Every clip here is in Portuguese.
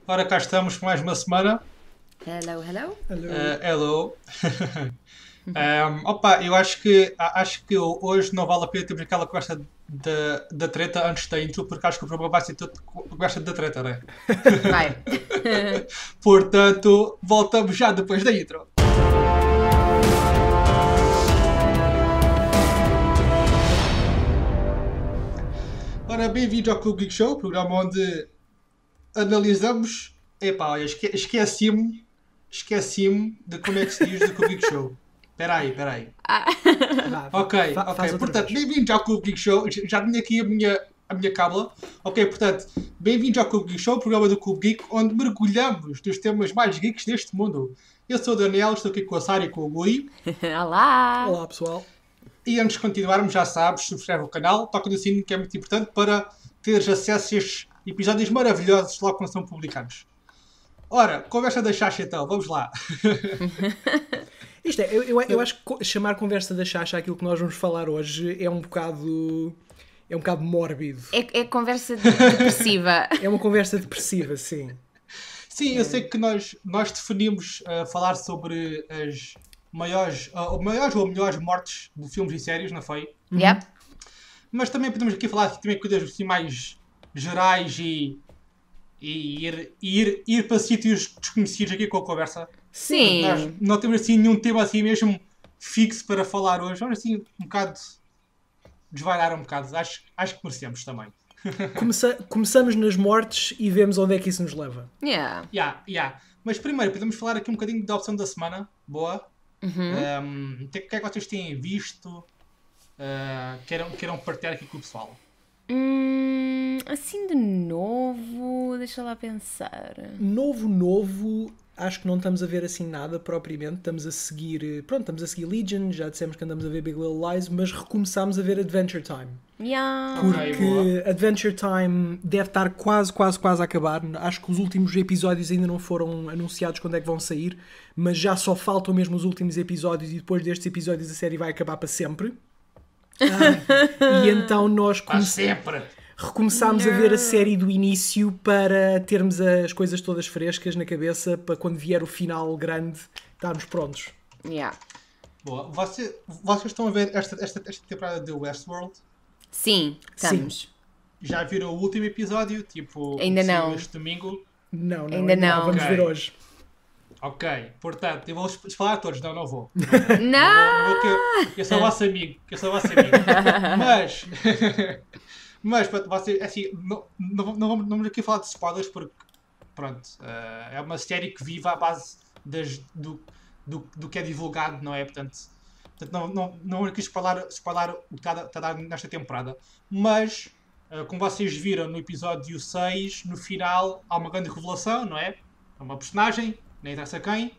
Ora, cá estamos com mais uma semana. Hello, hello. Hello. Opa, eu acho que hoje não vale a pena termos aquela conversa da treta antes da intro, porque acho que o programa vai ser todo conversa da treta, né? Vai. Portanto, voltamos já depois da intro. Ora, bem-vindos ao Clube Geek Show, programa onde analisamos. Epá, olha, esqueci-me de como é que se diz do Clube Geek Show. Espera aí. Ok. Faz outra Portanto, vez. bem-vindos ao Clube Geek Show. Já tinha aqui a minha cábula. Ok, portanto, bem-vindos ao Clube Geek Show, programa do Clube Geek, onde mergulhamos nos temas mais geeks deste mundo. Eu sou o Daniel, estou aqui com a Sara e com o Gui. Olá. Olá pessoal. E antes de continuarmos, já sabes, subscreve o canal, toca no sino, que é muito importante para teres acesso a estes episódios maravilhosos logo quando são publicados. Ora, conversa da Chacha então, vamos lá. Isto é, eu acho que chamar conversa da Chacha aquilo que nós vamos falar hoje é um bocado mórbido. É conversa depressiva. É uma conversa depressiva, sim. Sim, eu sei que nós definimos falar sobre as maiores ou melhores mortes de filmes e séries, não foi? Yep. Mas também podemos aqui falar também coisas assim mais gerais e ir para sítios desconhecidos aqui com a conversa. Sim. Nós não temos assim nenhum tema assim mesmo fixo para falar hoje. Vamos assim um bocado desvairar um bocado. Acho que merecemos também. Começamos nas mortes e vemos onde é que isso nos leva. Yeah. Yeah. Mas primeiro podemos falar aqui um bocadinho da opção da semana. Boa. O que é que vocês têm visto? Queiram partilhar aqui com o pessoal. Assim de novo, deixa lá pensar. Novo, acho que não estamos a ver assim nada propriamente. Estamos a seguir Legion, já dissemos que andamos a ver Big Little Lies, mas recomeçámos a ver Adventure Time. Yeah. Ok, boa. Porque Adventure Time deve estar quase a acabar. Acho que os últimos episódios ainda não foram anunciados quando é que vão sair, mas já só faltam mesmo os últimos episódios e depois destes episódios a série vai acabar para sempre. E então nós Para sempre! recomeçámos a ver a série do início para termos as coisas todas frescas na cabeça para quando vier o final grande estarmos prontos. Yeah. Boa. Vocês estão a ver esta temporada de Westworld? Sim, estamos. Já viram o último episódio? Tipo, Ainda saiu não. este domingo? Não, Ainda não. Vamos Ok. ver hoje. Ok, portanto, eu vou falar a todos. Não vou. Não! Que eu sou vosso amigo. Mas pronto, vocês, assim, não vamos aqui falar de spoilers porque, pronto, é uma série que vive à base do que é divulgado, não é? Portanto não vamos aqui spoiler o que está a dar nesta temporada. Mas, como vocês viram no episódio 6, no final há uma grande revelação, não é? É uma personagem, nem interessa quem.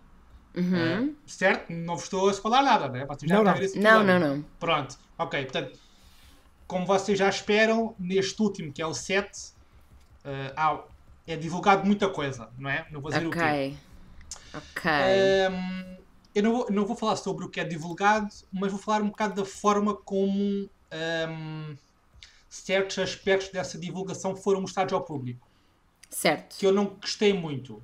Certo? Não vos estou a spoiler nada, não é? Vocês já Não. devem ver esse Não, episódio. não. Pronto, ok, portanto, como vocês já esperam, neste último, que é o 7, é divulgado muita coisa, não é? Não vou dizer o quê. Ok. Eu não vou falar sobre o que é divulgado, mas vou falar um bocado da forma como certos aspectos dessa divulgação foram mostrados ao público, Certo. que eu não gostei muito.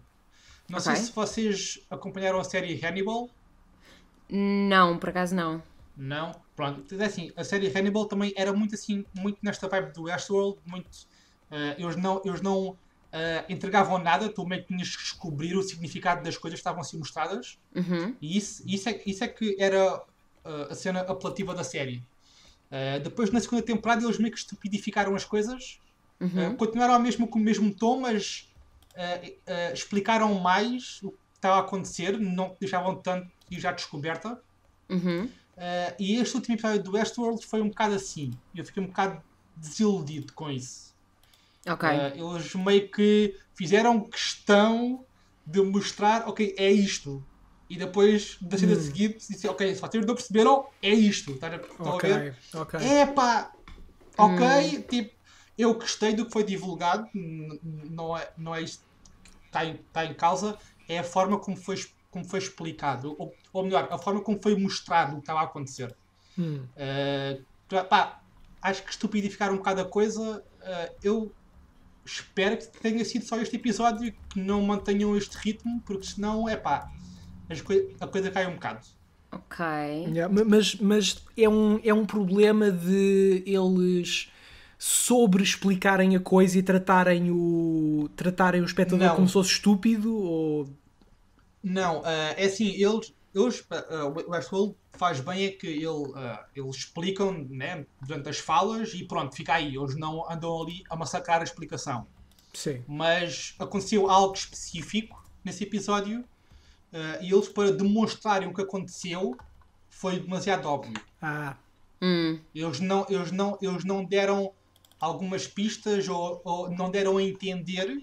Não Ok. sei se vocês acompanharam a série Hannibal. Não, por acaso não. Não? Pronto. Então, é assim, a série Hannibal também era muito assim, muito nesta vibe do Westworld, muito... eles não entregavam nada, tu meio que tinhas que descobrir o significado das coisas que estavam a ser mostradas. E isso é que era a cena apelativa da série. Depois, na segunda temporada, eles meio que estupidificaram as coisas. Continuaram com o mesmo tom, mas explicaram mais o que estava a acontecer, não deixavam tanto e já descoberta. E este último episódio do Westworld foi um bocado assim. Eu fiquei um bocado desiludido com isso. Ok. Eles meio que fizeram questão de mostrar, ok, é isto. E depois, da cena seguinte, disse, ok, se vocês não perceberam, é isto. Estão a ver? Ok. Ok, tipo, eu gostei do que foi divulgado, não é isto que está em causa, é a forma como foi explicado, ou melhor, a forma como foi mostrado o que estava a acontecer. Acho que estupidificar um bocado a coisa, eu espero que tenha sido só este episódio e que não mantenham este ritmo, porque senão, a coisa cai um bocado. Ok. Yeah, mas é um problema de eles sobre-explicarem a coisa e tratarem o espectador Não. como se fosse estúpido? Ou... Não, é assim, o Westworld faz bem é que eles explicam, né, durante as falas e pronto, fica aí. Eles não andam ali a massacrar a explicação. Sim. Mas aconteceu algo específico nesse episódio e eles, para demonstrarem o que aconteceu, foi demasiado óbvio. Ah, Eles não deram algumas pistas ou não deram a entender.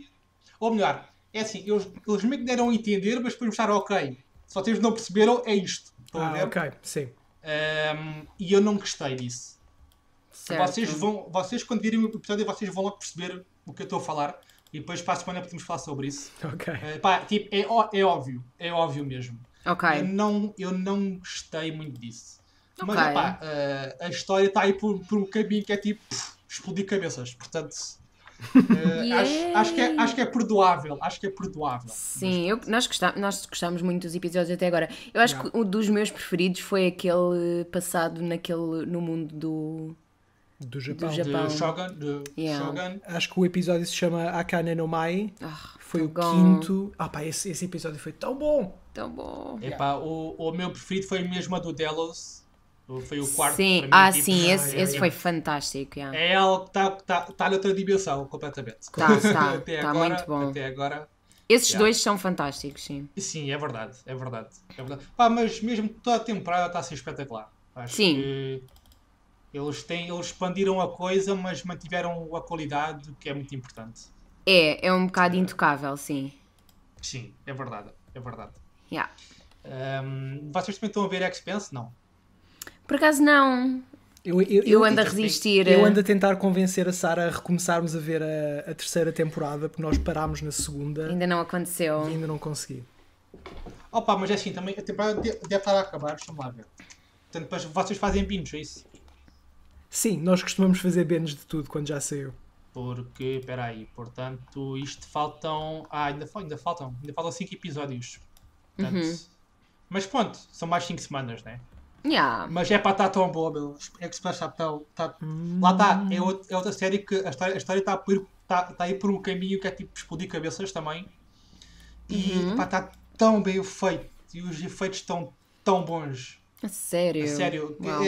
Ou melhor, é assim, eles meio que deram a entender, mas depois mostraram, ok, se vocês não perceberam, é isto. Estão a ver? ok, sim. E eu não gostei disso. Certo. Vocês quando virem o episódio, vocês vão logo perceber o que eu estou a falar. E depois para a semana podemos falar sobre isso. Ok. Tipo, é óbvio mesmo. Ok. Eu não gostei muito disso. Mas, Ok. a história está aí por um caminho que é tipo, explodir cabeças. Portanto, acho que é perdoável. Acho que é perdoável. Sim, nós gostámos muito dos episódios até agora. Eu acho que um dos meus preferidos foi aquele passado no mundo Do Japão. Do Japão. De Shogun. Acho que o episódio se chama Akane no Mai. Foi o tão bom. quinto. Esse episódio foi tão bom. Tão bom. O meu preferido foi mesmo a do Delos. Foi o quarto. Sim, para mim, tipo, sim, esse foi fantástico. Yeah. É algo que está noutra dimensão, completamente. Tá, Até tá agora, muito bom. Até agora. Esses Yeah. dois são fantásticos, sim. Sim, é verdade. Mas mesmo toda a temporada está a ser espetacular. Acho Sim. que eles expandiram a coisa, mas mantiveram a qualidade, que é muito importante. É um bocado intocável, sim. Sim, é verdade. Yeah. Vocês também estão a ver Expense? Não. Por acaso não. Eu ando a resistir. Eu ando a tentar convencer a Sara a recomeçarmos a ver a terceira temporada, porque nós parámos na segunda Ainda não aconteceu. e ainda não consegui. Mas é assim, também a temporada deve estar a acabar, deixa-me lá ver. Portanto, depois vocês fazem binge, é isso? Sim, nós costumamos fazer bens de tudo quando já saiu. Porque, espera aí, portanto, isto faltam... ainda faltam 5 episódios. Portanto, mas pronto, são mais 5 semanas, né? Yeah. Mas é para estar tão boa, meu. Express está... Lá está, é outra série que a história está a ir por um caminho que é tipo explodir cabeças também. E está tão bem feito. E os efeitos estão tão bons. A sério? A sério. Uau.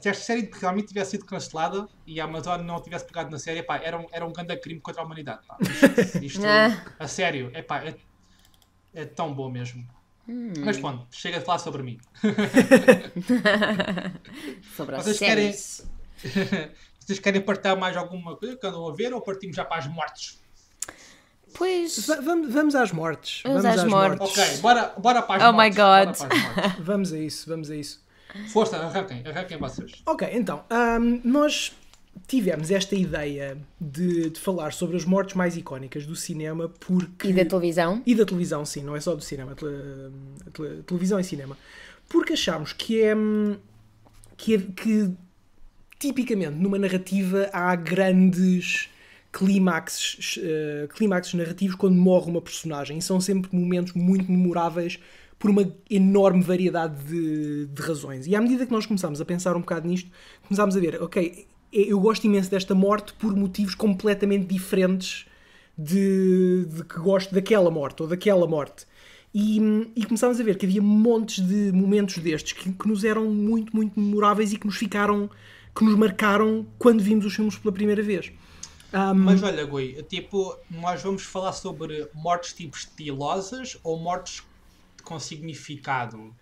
Se esta série realmente tivesse sido cancelada e a Amazon não tivesse pegado na série, era um grande crime contra a humanidade. Isto, a sério, é tão bom mesmo. Mas pronto, chega de falar sobre mim. Sobre as Vocês séries. Vocês querem partilhar mais alguma coisa que andam a ver ou partimos já para as mortes? Pois. Vamos às mortes. Vamos às mortes. Ok, bora para as Oh mortes. my God. Bora para as mortes. Vamos a isso. Força, arranquem vocês. Ok, então, nós tivemos esta ideia de falar sobre as mortes mais icónicas do cinema porque... E da televisão? E da televisão, sim, não é só do cinema, televisão e cinema. Porque achámos que tipicamente numa narrativa há grandes clímaxes narrativos quando morre uma personagem e são sempre momentos muito memoráveis por uma enorme variedade de razões. E à medida que nós começámos a pensar um bocado nisto, começámos a ver, ok, eu gosto imenso desta morte por motivos completamente diferentes de que gosto daquela morte ou daquela morte. E começámos a ver que havia montes de momentos destes que nos eram muito, muito memoráveis e que nos marcaram quando vimos os filmes pela primeira vez. Mas olha, Gui, tipo, nós vamos falar sobre mortes tipo estilosas ou mortes com significado?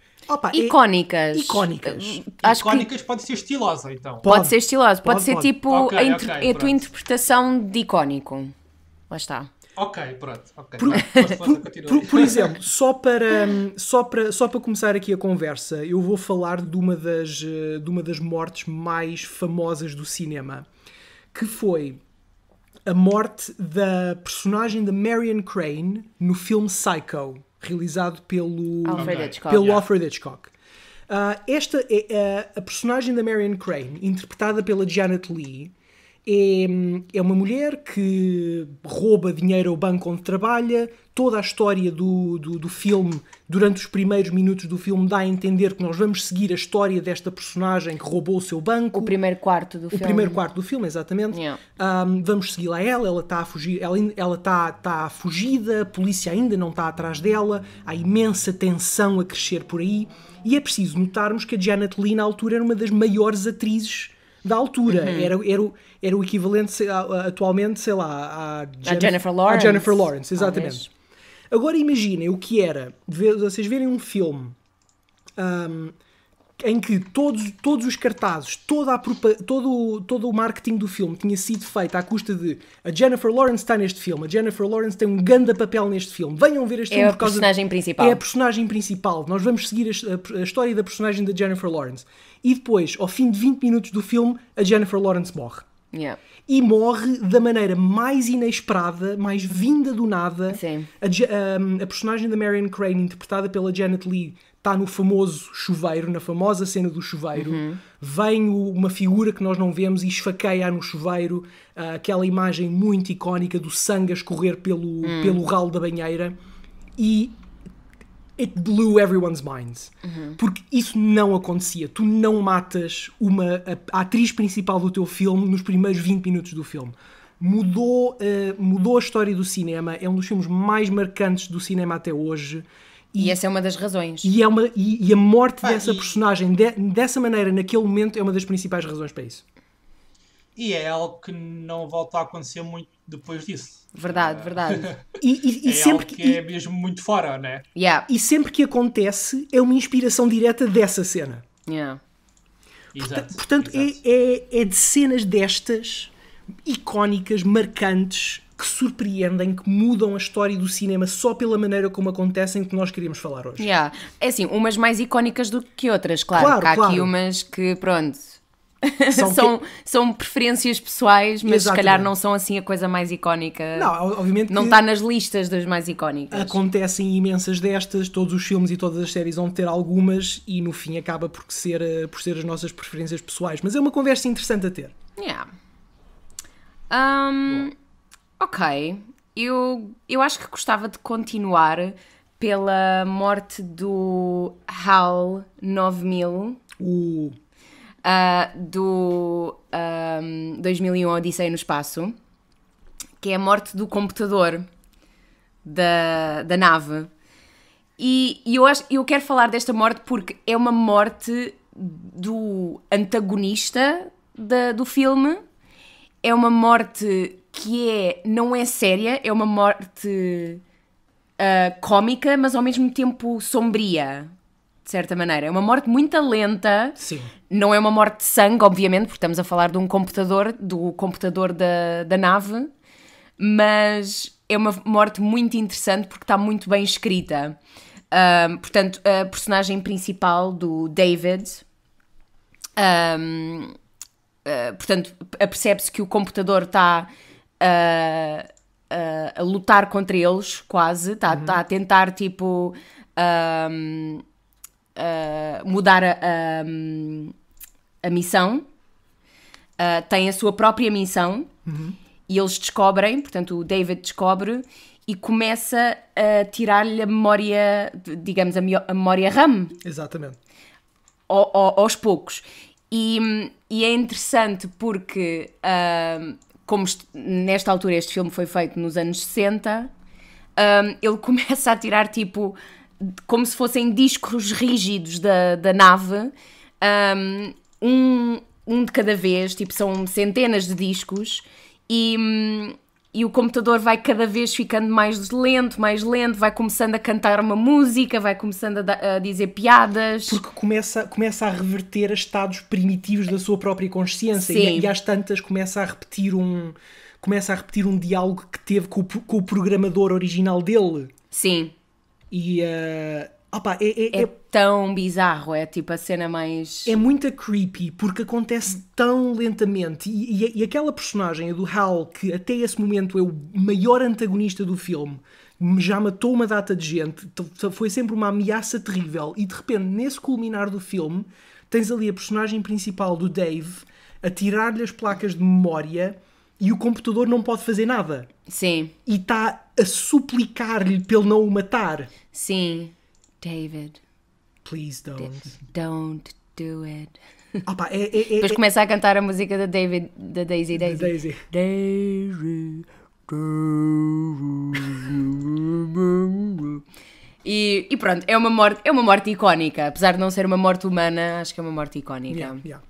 Icónicas. Acho Icónicas pode ser estilosa, então. Pode ser estiloso. Pode ser tipo Ok, a pronto. tua interpretação de icónico. Lá está. Ok, pronto. Okay. Por exemplo, só para começar aqui a conversa, eu vou falar de uma das mortes mais famosas do cinema, que foi a morte da personagem de Marion Crane no filme Psycho, realizado pelo Alfred Hitchcock. Esta é a personagem da Marion Crane, interpretada pela Janet Leigh, é uma mulher que rouba dinheiro ao banco onde trabalha. Toda a história do filme, durante os primeiros minutos do filme, dá a entender que nós vamos seguir a história desta personagem que roubou o seu banco. O primeiro quarto do filme. O primeiro quarto do filme, exatamente. Yeah. Vamos seguir lá ela está a fugir, ela está fugida, a polícia ainda não está atrás dela, há imensa tensão a crescer por aí, e é preciso notarmos que a Janet Leigh na altura era uma das maiores atrizes da altura. Era o equivalente atualmente, sei lá, à Jennifer Lawrence. À Jennifer Lawrence, exatamente. Talvez. Agora imaginem o que era vocês verem um filme em que todos os cartazes, todo o marketing do filme tinha sido feito à custa de a Jennifer Lawrence está neste filme, a Jennifer Lawrence tem um grande papel neste filme, venham ver este filme por causa... É a personagem principal. É a personagem principal, nós vamos seguir a história da personagem da Jennifer Lawrence. E depois, ao fim de 20 minutos do filme, a Jennifer Lawrence morre. Yeah. E morre da maneira mais inesperada, mais vinda do nada. Sim. A personagem da Marion Crane, interpretada pela Janet Leigh, está no famoso chuveiro, na famosa cena do chuveiro. Vem uma figura que nós não vemos e esfaqueia no chuveiro, aquela imagem muito icónica do sangue a escorrer pelo ralo da banheira, e it blew everyone's minds. Porque isso não acontecia. Tu não matas a atriz principal do teu filme nos primeiros 20 minutos do filme. Mudou a história do cinema. É um dos filmes mais marcantes do cinema até hoje. E essa é uma das razões. E a morte dessa personagem, dessa maneira, naquele momento, é uma das principais razões para isso. E é algo que não volta a acontecer muito depois disso. Verdade. E é sempre algo que é mesmo muito fora, né? Yeah. E sempre que acontece, é uma inspiração direta dessa cena. Yeah. Exato. Portanto, exato. É de cenas destas, icónicas, marcantes, que surpreendem, que mudam a história do cinema só pela maneira como acontecem, que nós queríamos falar hoje. Yeah. É assim, umas mais icónicas do que outras, claro. Há aqui umas que, pronto... São preferências pessoais, mas se calhar não são assim a coisa mais icónica. Não, obviamente não está nas listas das mais icónicas. Acontecem imensas destas, todos os filmes e todas as séries vão ter algumas, e no fim acaba por ser as nossas preferências pessoais. Mas é uma conversa interessante a ter. Yeah. Ok. Eu acho que gostava de continuar pela morte do HAL 9000. Do 2001 Odisseia no Espaço, que é a morte do computador da nave. E eu quero falar desta morte porque é uma morte do antagonista do filme. É uma morte que não é séria, é uma morte cómica, mas ao mesmo tempo sombria. De certa maneira. É uma morte muito lenta. Sim. Não é uma morte de sangue, obviamente, porque estamos a falar de um computador, do computador da nave, mas é uma morte muito interessante porque está muito bem escrita. Portanto, a personagem principal do David, portanto, percebe-se que o computador está a lutar contra eles, quase. Está a tentar, tipo... mudar a missão, tem a sua própria missão, e eles descobrem, portanto o David descobre e começa a tirar-lhe a memória, digamos, a memória RAM. Exatamente. Aos poucos. E é interessante porque, como nesta altura este filme foi feito nos anos 60, ele começa a tirar tipo... como se fossem discos rígidos da nave, um de cada vez, tipo, são centenas de discos, e o computador vai cada vez ficando mais lento, vai começando a cantar uma música, vai começando a dizer piadas. Porque começa a reverter a estados primitivos da sua própria consciência. Sim. E às tantas começa a repetir um diálogo que teve com o programador original dele. Sim. E é tão bizarro, é tipo a cena mais... É muito creepy, porque acontece tão lentamente. E aquela personagem, a do Hal, que até esse momento é o maior antagonista do filme, já matou uma data de gente, foi sempre uma ameaça terrível, e de repente, nesse culminar do filme, tens ali a personagem principal do Dave a tirar-lhe as placas de memória e o computador não pode fazer nada. Sim. E está a suplicar-lhe para ele não o matar. Sim. David, Please don't. don't do it. Ah, pá, Depois começa a cantar a música da David, da Daisy. Daisy. Daisy. E pronto, é uma morte icónica. Apesar de não ser uma morte humana, acho que é uma morte icónica. Yeah.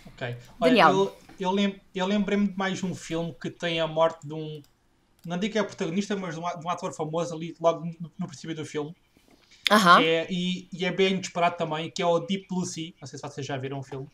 Ok. Daniel. Eu lembrei-me de mais um filme que tem a morte de um... Não digo que é o protagonista, mas de um ator famoso ali logo no princípio do filme. Aham. E é bem disparado também, que é o Deep Blue Sea. Não sei se vocês já viram o filme.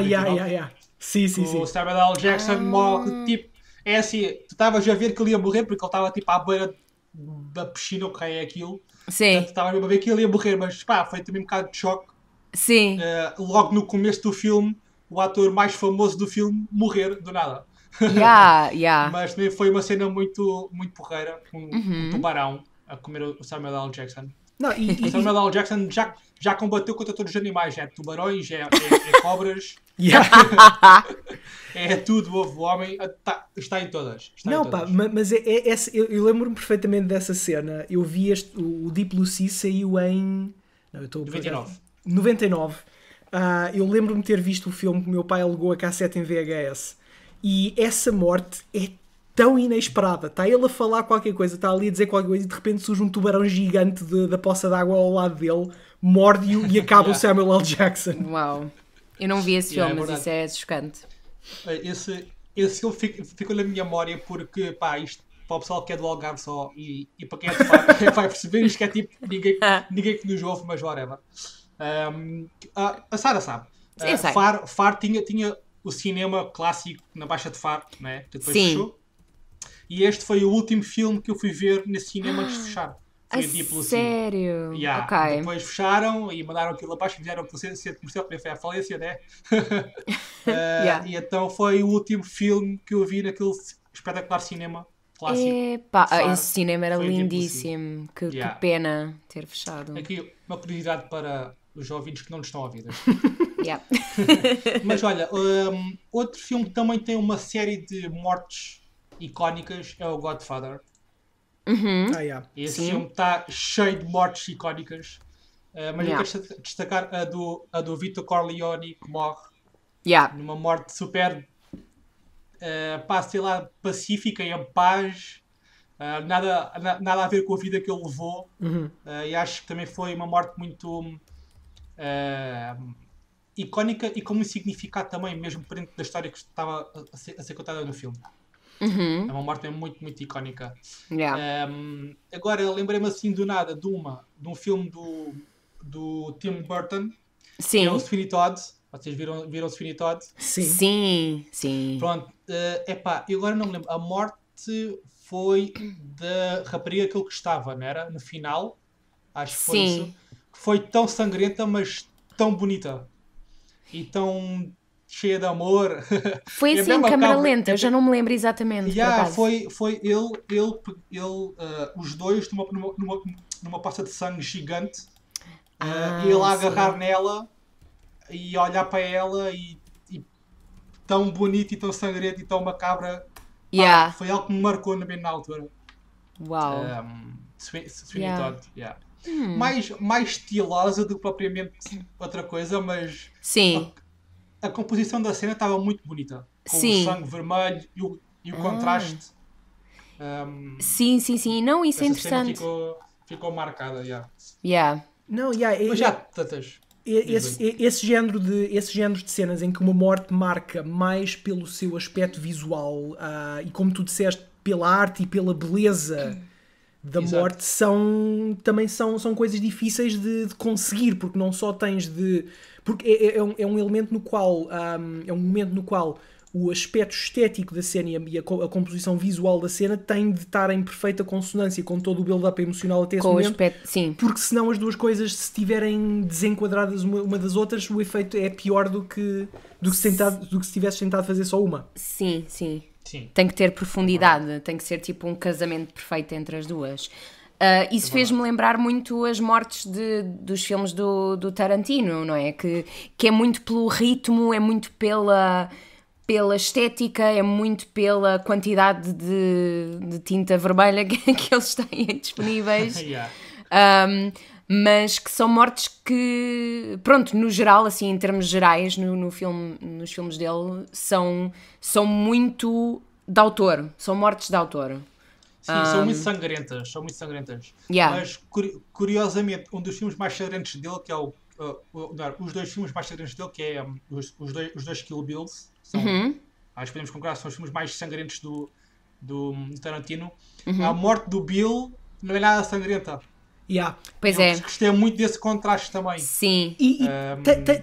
Yeah. Sim. O Samuel L. Jackson morre, tipo... É assim, tu estavas a ver que ele ia morrer porque ele estava tipo à beira da piscina, o que é aquilo. Sim. Portanto, estavas a ver que ele ia morrer, mas pá, foi também um bocado de choque. Sim. Logo no começo do filme, o ator mais famoso do filme morrer do nada. Yeah. Mas também foi uma cena muito, muito porreira, um tubarão a comer o Samuel L. Jackson. Não, O Samuel L. Jackson já combateu contra todos os animais, é tubarões, é cobras, é tudo, o homem está em todas. Pá, mas eu lembro-me perfeitamente dessa cena. Eu vi o Deep Blue Sea saiu em... Não, eu estou 99. Eu lembro-me de ter visto o filme que o meu pai alugou a cassete em VHS. E essa morte é tão inesperada. Está ele a falar qualquer coisa, está ali a dizer qualquer coisa e de repente surge um tubarão gigante da poça d'água ao lado dele, morde-o e acaba o Samuel L. Jackson. Uau. Eu não vi esse filme, mas verdade. isso é chocante. Esse filme ficou na minha memória porque, pá, isto para o pessoal que é do Algarve só e para quem é de Faro vai perceber isto que é tipo ninguém que nos ouve, mas whatever. A Sara sabe. Sim, eu sei. Faro tinha o cinema clássico na Baixa de Faro, né? Que depois Sim. fechou. E este foi o último filme que eu fui ver nesse cinema antes de fechar. Foi a Deep Blue Sea. Sério? Yeah. Ok. Depois fecharam e mandaram aquilo abaixo, fizeram aquele centro comercial, também foi à falência, né? Yeah. E então foi o último filme que eu vi naquele espetacular cinema clássico. Epá, Faro. esse cinema era Foi Deep Blue lindíssimo. Que Yeah. pena ter fechado. Aqui uma curiosidade para os ouvintes que não nos estão a ouvir. Yeah. Mas olha, outro filme que também tem uma série de mortes icónicas é o Godfather. Esse Sim. filme está cheio de mortes icónicas. Mas Yeah. eu quero destacar a do Vito Corleone, que morre Yeah. numa morte super sei lá, pacífica e em paz. Nada a ver com a vida que ele levou. E acho que também foi uma morte muito icónica e com um significado também, mesmo por dentro da história que estava a ser contada no filme. É uma morte muito, muito icónica. Yeah. Agora, lembrei-me assim do nada de um filme do Tim Burton, que é o Sim. Sweeney Todd. Vocês viram o Sweeney Todd? Sim. Pronto, eu agora não me lembro. A morte foi da rapariga que ele gostava, não era? No final, acho que foi Sim. isso. Que foi tão sangrenta, mas tão bonita. E tão cheia de amor. Foi É assim em mesmo a câmera cabra- lenta, eu já não me lembro exatamente. por acaso. foi ele os dois numa poça de sangue gigante. E ele a agarrar nela e olhar para ela e tão bonito e tão sangrento e tão macabra. Yeah. Foi algo que me marcou na altura. Uau. Sweeney Yeah. Todd, yeah. Mais estilosa do que propriamente outra coisa, mas Sim. a composição da cena estava muito bonita. Com Sim. o sangue vermelho e o contraste. Sim. Não, isso é Essa cena interessante. ficou marcada, yeah. Yeah. Não, Mas já tantas. esse género de cenas em que uma morte marca mais pelo seu aspecto visual e como tu disseste, pela arte e pela beleza da Exato. morte também são coisas difíceis de conseguir, porque não só tens de... Porque é um elemento no qual é um momento no qual o aspecto estético da cena e a composição visual da cena tem de estar em perfeita consonância com todo o build-up emocional até esse Com o momento. aspecto. Sim. Porque senão as duas coisas, se estiverem desenquadradas uma das outras, o efeito é pior do que se tivesse tentado fazer só uma. Sim. Sim. Tem que ter profundidade, tem que ser tipo um casamento perfeito entre as duas. Isso fez-me lembrar muito as mortes dos filmes do Tarantino, não é? Que é muito pelo ritmo, é muito pela estética, é muito pela quantidade de tinta vermelha que eles têm disponíveis. Yeah. Mas que são mortes que, pronto, no geral, assim, em termos gerais, nos filmes dele, são muito de autor, são mortes de autor. Sim, são muito sangrentas, são muito sangrentas. Yeah. Mas, curiosamente, um dos filmes mais sangrentos dele, que é os dois filmes mais sangrentos dele, que é os dois Kill Bills, são, acho que podemos concordar, são os filmes mais sangrentos do Tarantino. A morte do Bill não é nada sangrenta. Yeah. Pois Eu gostei muito desse contraste também. Sim. E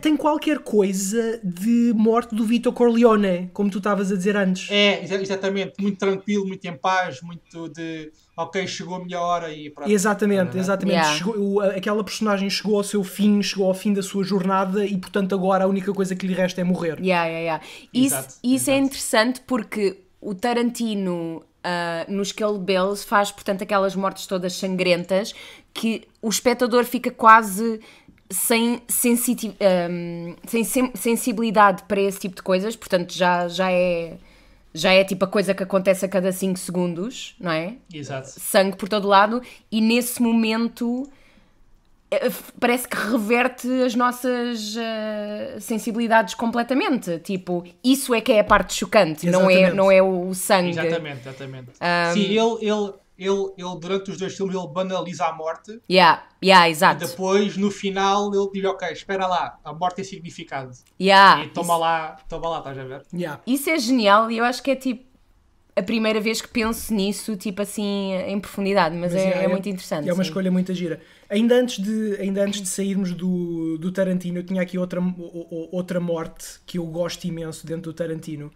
tem qualquer coisa de morte do Vito Corleone, como tu estavas a dizer antes. É, exatamente. Muito tranquilo, muito em paz, muito de... Ok, chegou a minha hora e pronto. Exatamente. Yeah. Aquela personagem chegou ao seu fim, chegou ao fim da sua jornada e, portanto, agora a única coisa que lhe resta é morrer. Isso é interessante porque o Tarantino... nos Kill Bills faz, portanto, aquelas mortes todas sangrentas que o espectador fica quase sem sensibilidade para esse tipo de coisas, portanto já é tipo a coisa que acontece a cada 5 segundos, não é? Exato. Sangue por todo lado, e nesse momento parece que reverte as nossas sensibilidade completamente. Tipo, isso é que é a parte chocante, não é o sangue. Exatamente. Sim, ele durante os dois filmes ele banaliza a morte. Exato. E depois, no final, ele diz, ok, espera lá, a morte tem significado. E toma lá, estás a ver? Isso é genial e eu acho que é tipo a primeira vez que penso nisso, tipo assim, em profundidade, mas é muito interessante. É uma escolha muito gira. Ainda antes de sairmos do Tarantino, eu tinha aqui outra morte que eu gosto imenso dentro do Tarantino,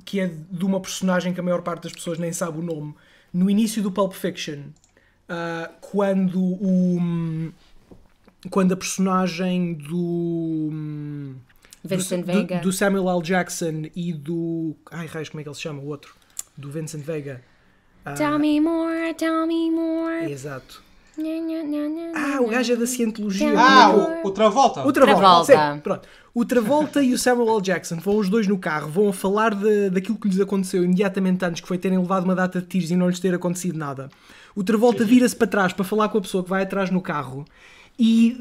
que é de uma personagem que a maior parte das pessoas nem sabe o nome. No início do Pulp Fiction, quando a personagem do Vincent Vega. Do Samuel L. Jackson e do... Ai, raios, como é que ele se chama? O outro. Do Vincent Vega. Tell me more. Exato. O gajo é da Cientologia. O Travolta. O Travolta. Pronto. O Travolta e o Samuel L. Jackson vão os dois no carro, vão a falar daquilo que lhes aconteceu imediatamente antes, que foi terem levado uma data de tiros e não lhes ter acontecido nada. O Travolta vira-se para trás para falar com a pessoa que vai atrás no carro e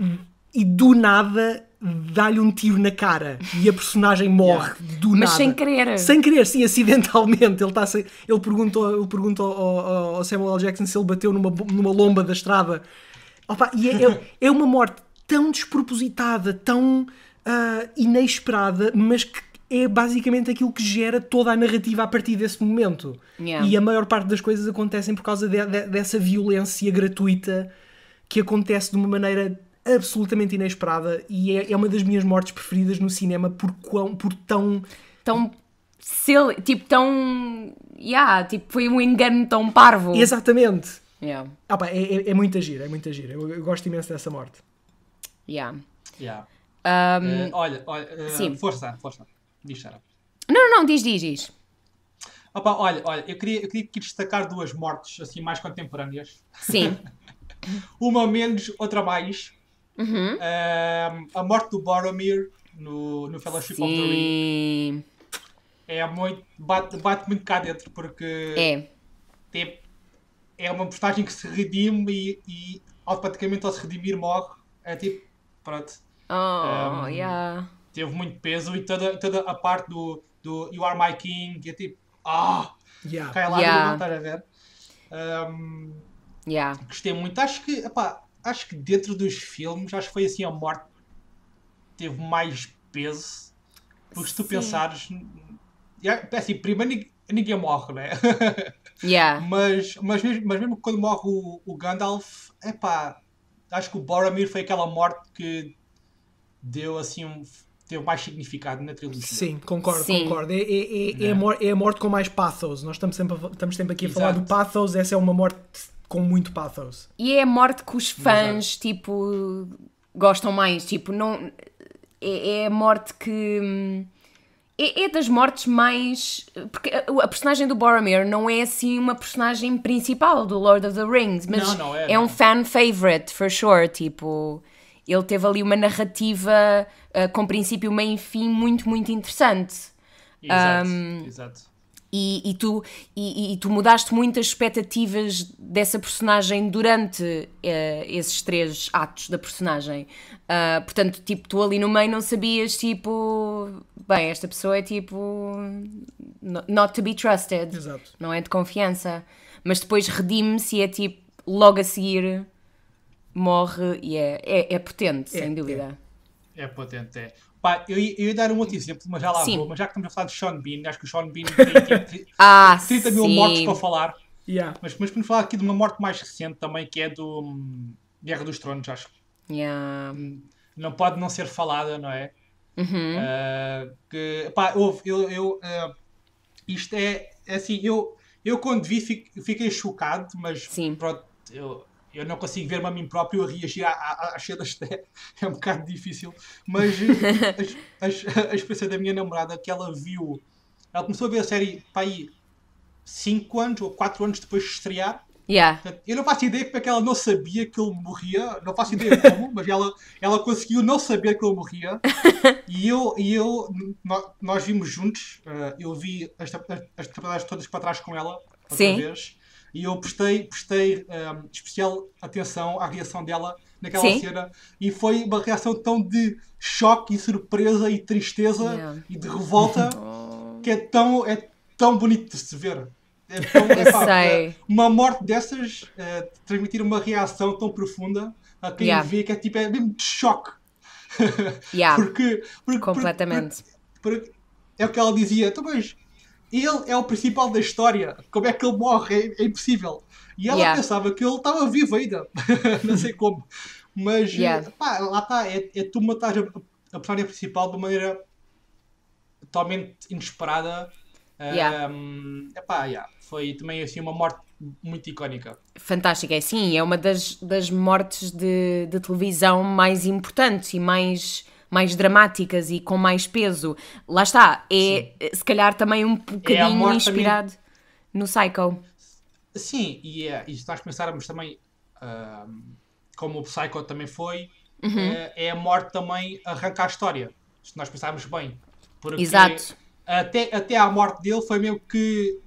do nada dá-lhe um tiro na cara e a personagem morre do nada. Mas sem querer. Sem querer, sim, acidentalmente. Ele pergunta ao Samuel L. Jackson se ele bateu numa lomba da estrada. Opa, e é uma morte tão despropositada, tão inesperada, mas que é basicamente aquilo que gera toda a narrativa a partir desse momento. E a maior parte das coisas acontecem por causa dessa violência gratuita que acontece de uma maneira absolutamente inesperada, e é uma das minhas mortes preferidas no cinema por tão tipo tão tipo, foi um engano tão parvo. Exatamente. É muita gira, eu gosto imenso dessa morte. Olha, força. Diz, Sara. Não, diz. Olha, eu queria aqui destacar duas mortes assim mais contemporâneas. Sim. Uma menos, outra mais. A morte do Boromir no Fellowship of the Ring é muito, bate muito cá dentro, porque é uma personagem que se redime e automaticamente ao se redimir morre. É tipo, pronto. Teve muito peso, e toda a parte do You Are My King é tipo, cai lá, não estás a ver? Gostei muito. Acho que dentro dos filmes, acho que foi assim a morte que teve mais peso. Porque se tu pensares... assim, primeiro ninguém morre, né? Mas mesmo quando morre o Gandalf, acho que o Boromir foi aquela morte que deu assim teve mais significado na trilogia. Sim, concordo. É a morte com mais pathos. Nós estamos sempre aqui a falar do pathos. Essa é uma morte com muito pathos. E é a morte que os fãs, tipo, gostam mais. Tipo, não... É a morte que... É das mortes mais... Porque a personagem do Boromir não é assim uma personagem principal do Lord of the Rings, mas Não é um fan favorite, for sure. Tipo, ele teve ali uma narrativa com princípio, meio e fim muito, muito interessante. Exato. E tu mudaste muitas expectativas dessa personagem durante esses 3 atos da personagem. Portanto, tipo, tu ali no meio não sabias, tipo... Bem, esta pessoa é, tipo... Not to be trusted. Exato. Não é de confiança. Mas depois redime-se e é, tipo, logo a seguir morre e é potente, sem dúvida. É potente, é. Pá, eu ia dar um outro exemplo, mas já lá Sim. vou. Mas já que estamos a falar de Sean Bean, acho que o Sean Bean tem 30 mil sim. mortes para falar. Yeah. Mas podemos falar aqui de uma morte mais recente também, que é do Guerra dos Tronos, acho. Yeah. Não pode não ser falada, não é? Isto é assim, eu quando vi fiquei chocado, mas Sim. pronto, eu não consigo ver-me a mim próprio a reagir às cenas, é um bocado difícil, mas a experiência da minha namorada, que ela começou a ver a série para aí 5 anos ou 4 anos depois de estrear. Yeah. Portanto, eu não faço ideia como é que ela não sabia que ele morria, não faço ideia como, mas ela conseguiu não saber que ele morria. Nós vimos juntos, eu vi as temporadas todas para trás com ela, outra Sim. vez, e eu prestei especial atenção à reação dela naquela Sim. cena, e foi uma reação tão de choque e surpresa e tristeza Yeah. e de revolta que é tão bonito de se ver. Sei. Uma morte dessas transmitir uma reação tão profunda a quem Yeah. vê, que é mesmo de choque. Yeah. porque Completamente. porque é o que ela dizia, então, mas ele é o principal da história, como é que ele morre? É impossível. E ela Yeah. pensava que ele estava vivo ainda. Não sei como. Mas Yeah. lá está, tu matares a personagem principal de uma maneira totalmente inesperada. Yeah. Foi também assim uma morte muito icónica. Fantástica, é sim, é uma das mortes de televisão mais importantes e mais dramáticas e com mais peso. Lá está, se calhar também um bocadinho inspirado no Psycho. Sim, e se nós pensarmos também como o Psycho também foi, é a morte também arranca a história, se nós pensarmos bem. Porque Exato. Até à morte dele foi meio que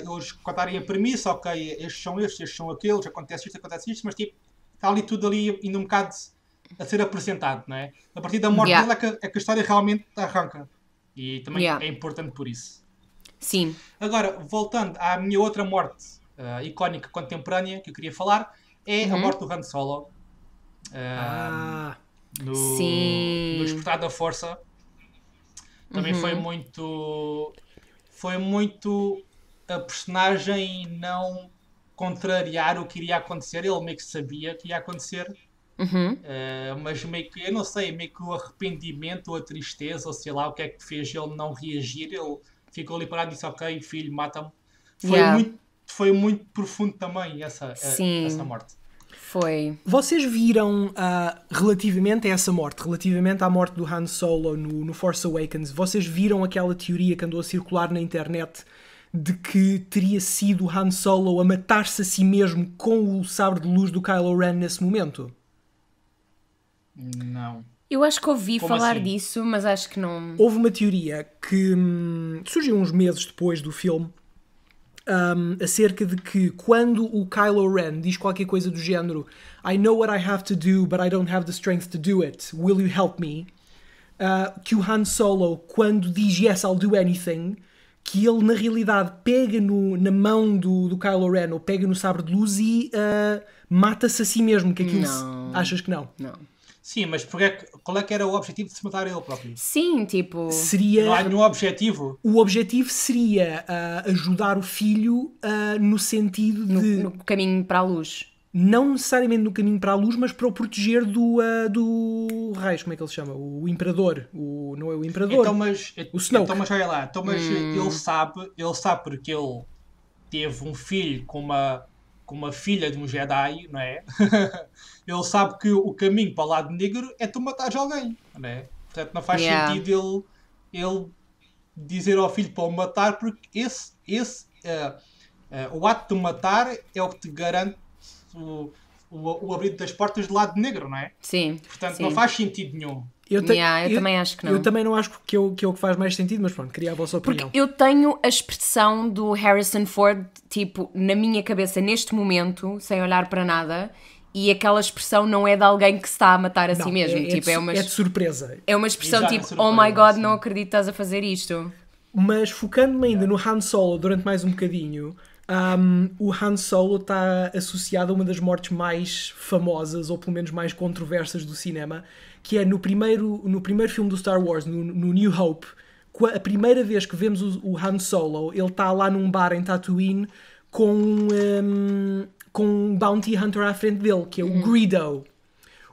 eles contarem a premissa, ok, estes são aqueles, acontece isto, mas tipo, está ali tudo ali ainda um bocado a ser apresentado, não é? A partir da morte dele é que a história realmente arranca. E também é importante por isso. Sim. Agora, voltando à minha outra morte icónica contemporânea que eu queria falar, é a morte do Han Solo. No Despertar da Força. Também foi muito a personagem não contrariar o que iria acontecer. Ele meio que sabia que ia acontecer. Mas meio que, eu não sei, meio que o arrependimento ou a tristeza, ou sei lá, o que é que fez ele não reagir. Ele ficou ali parado e disse, ok, filho, mata-me. Foi muito profundo também essa morte. Foi. Vocês viram, relativamente a essa morte, relativamente à morte do Han Solo no Force Awakens, vocês viram aquela teoria que andou a circular na internet de que teria sido o Han Solo a matar-se a si mesmo com o sabre de luz do Kylo Ren nesse momento? Não. Eu acho que ouvi falar assim? disso, mas acho que não... Houve uma teoria que surgiu uns meses depois do filme, acerca de que quando o Kylo Ren diz qualquer coisa do género I know what I have to do, but I don't have the strength to do it, will you help me? Que o Han Solo, quando diz yes, I'll do anything, que ele na realidade pega na mão do Kylo Ren ou pega no sabre de luz e mata-se a si mesmo, que aquilo achas que não? Não. Sim, mas qual é que era o objetivo de se matar ele próprio? Sim, tipo... Seria... Não há nenhum objetivo? O objetivo seria ajudar o filho no sentido de... No caminho para a luz. Não necessariamente no caminho para a luz, mas para o proteger do Reis, como é que ele se chama? O Imperador. Não é o Imperador. O Snoke. Então, mas olha lá. Então, mas ele sabe porque ele teve um filho com uma filha de um Jedi, não é? Ele sabe que o caminho para o lado negro é tu matares alguém, não é? Portanto, não faz sentido ele dizer ao filho para o matar, porque o ato de matar é o que te garante o abrir das portas do lado negro, não é? Sim. Portanto, sim. não faz sentido nenhum. Eu também acho que não. Eu também não acho que é o que faz mais sentido, mas pronto, queria a vossa opinião. Porque eu tenho a expressão do Harrison Ford, tipo, na minha cabeça neste momento, sem olhar para nada, e aquela expressão não é de alguém que se está a matar a si mesmo. É de surpresa. É uma expressão Exato, tipo, surpresa, oh my god, sim. não acredito que estás a fazer isto. Mas focando-me ainda no Han Solo durante mais um bocadinho, o Han Solo está associado a uma das mortes mais famosas, ou pelo menos mais controversas do cinema, que é no primeiro filme do Star Wars, no New Hope, a primeira vez que vemos o Han Solo, ele está lá num bar em Tatooine com um bounty hunter à frente dele, que é o Greedo.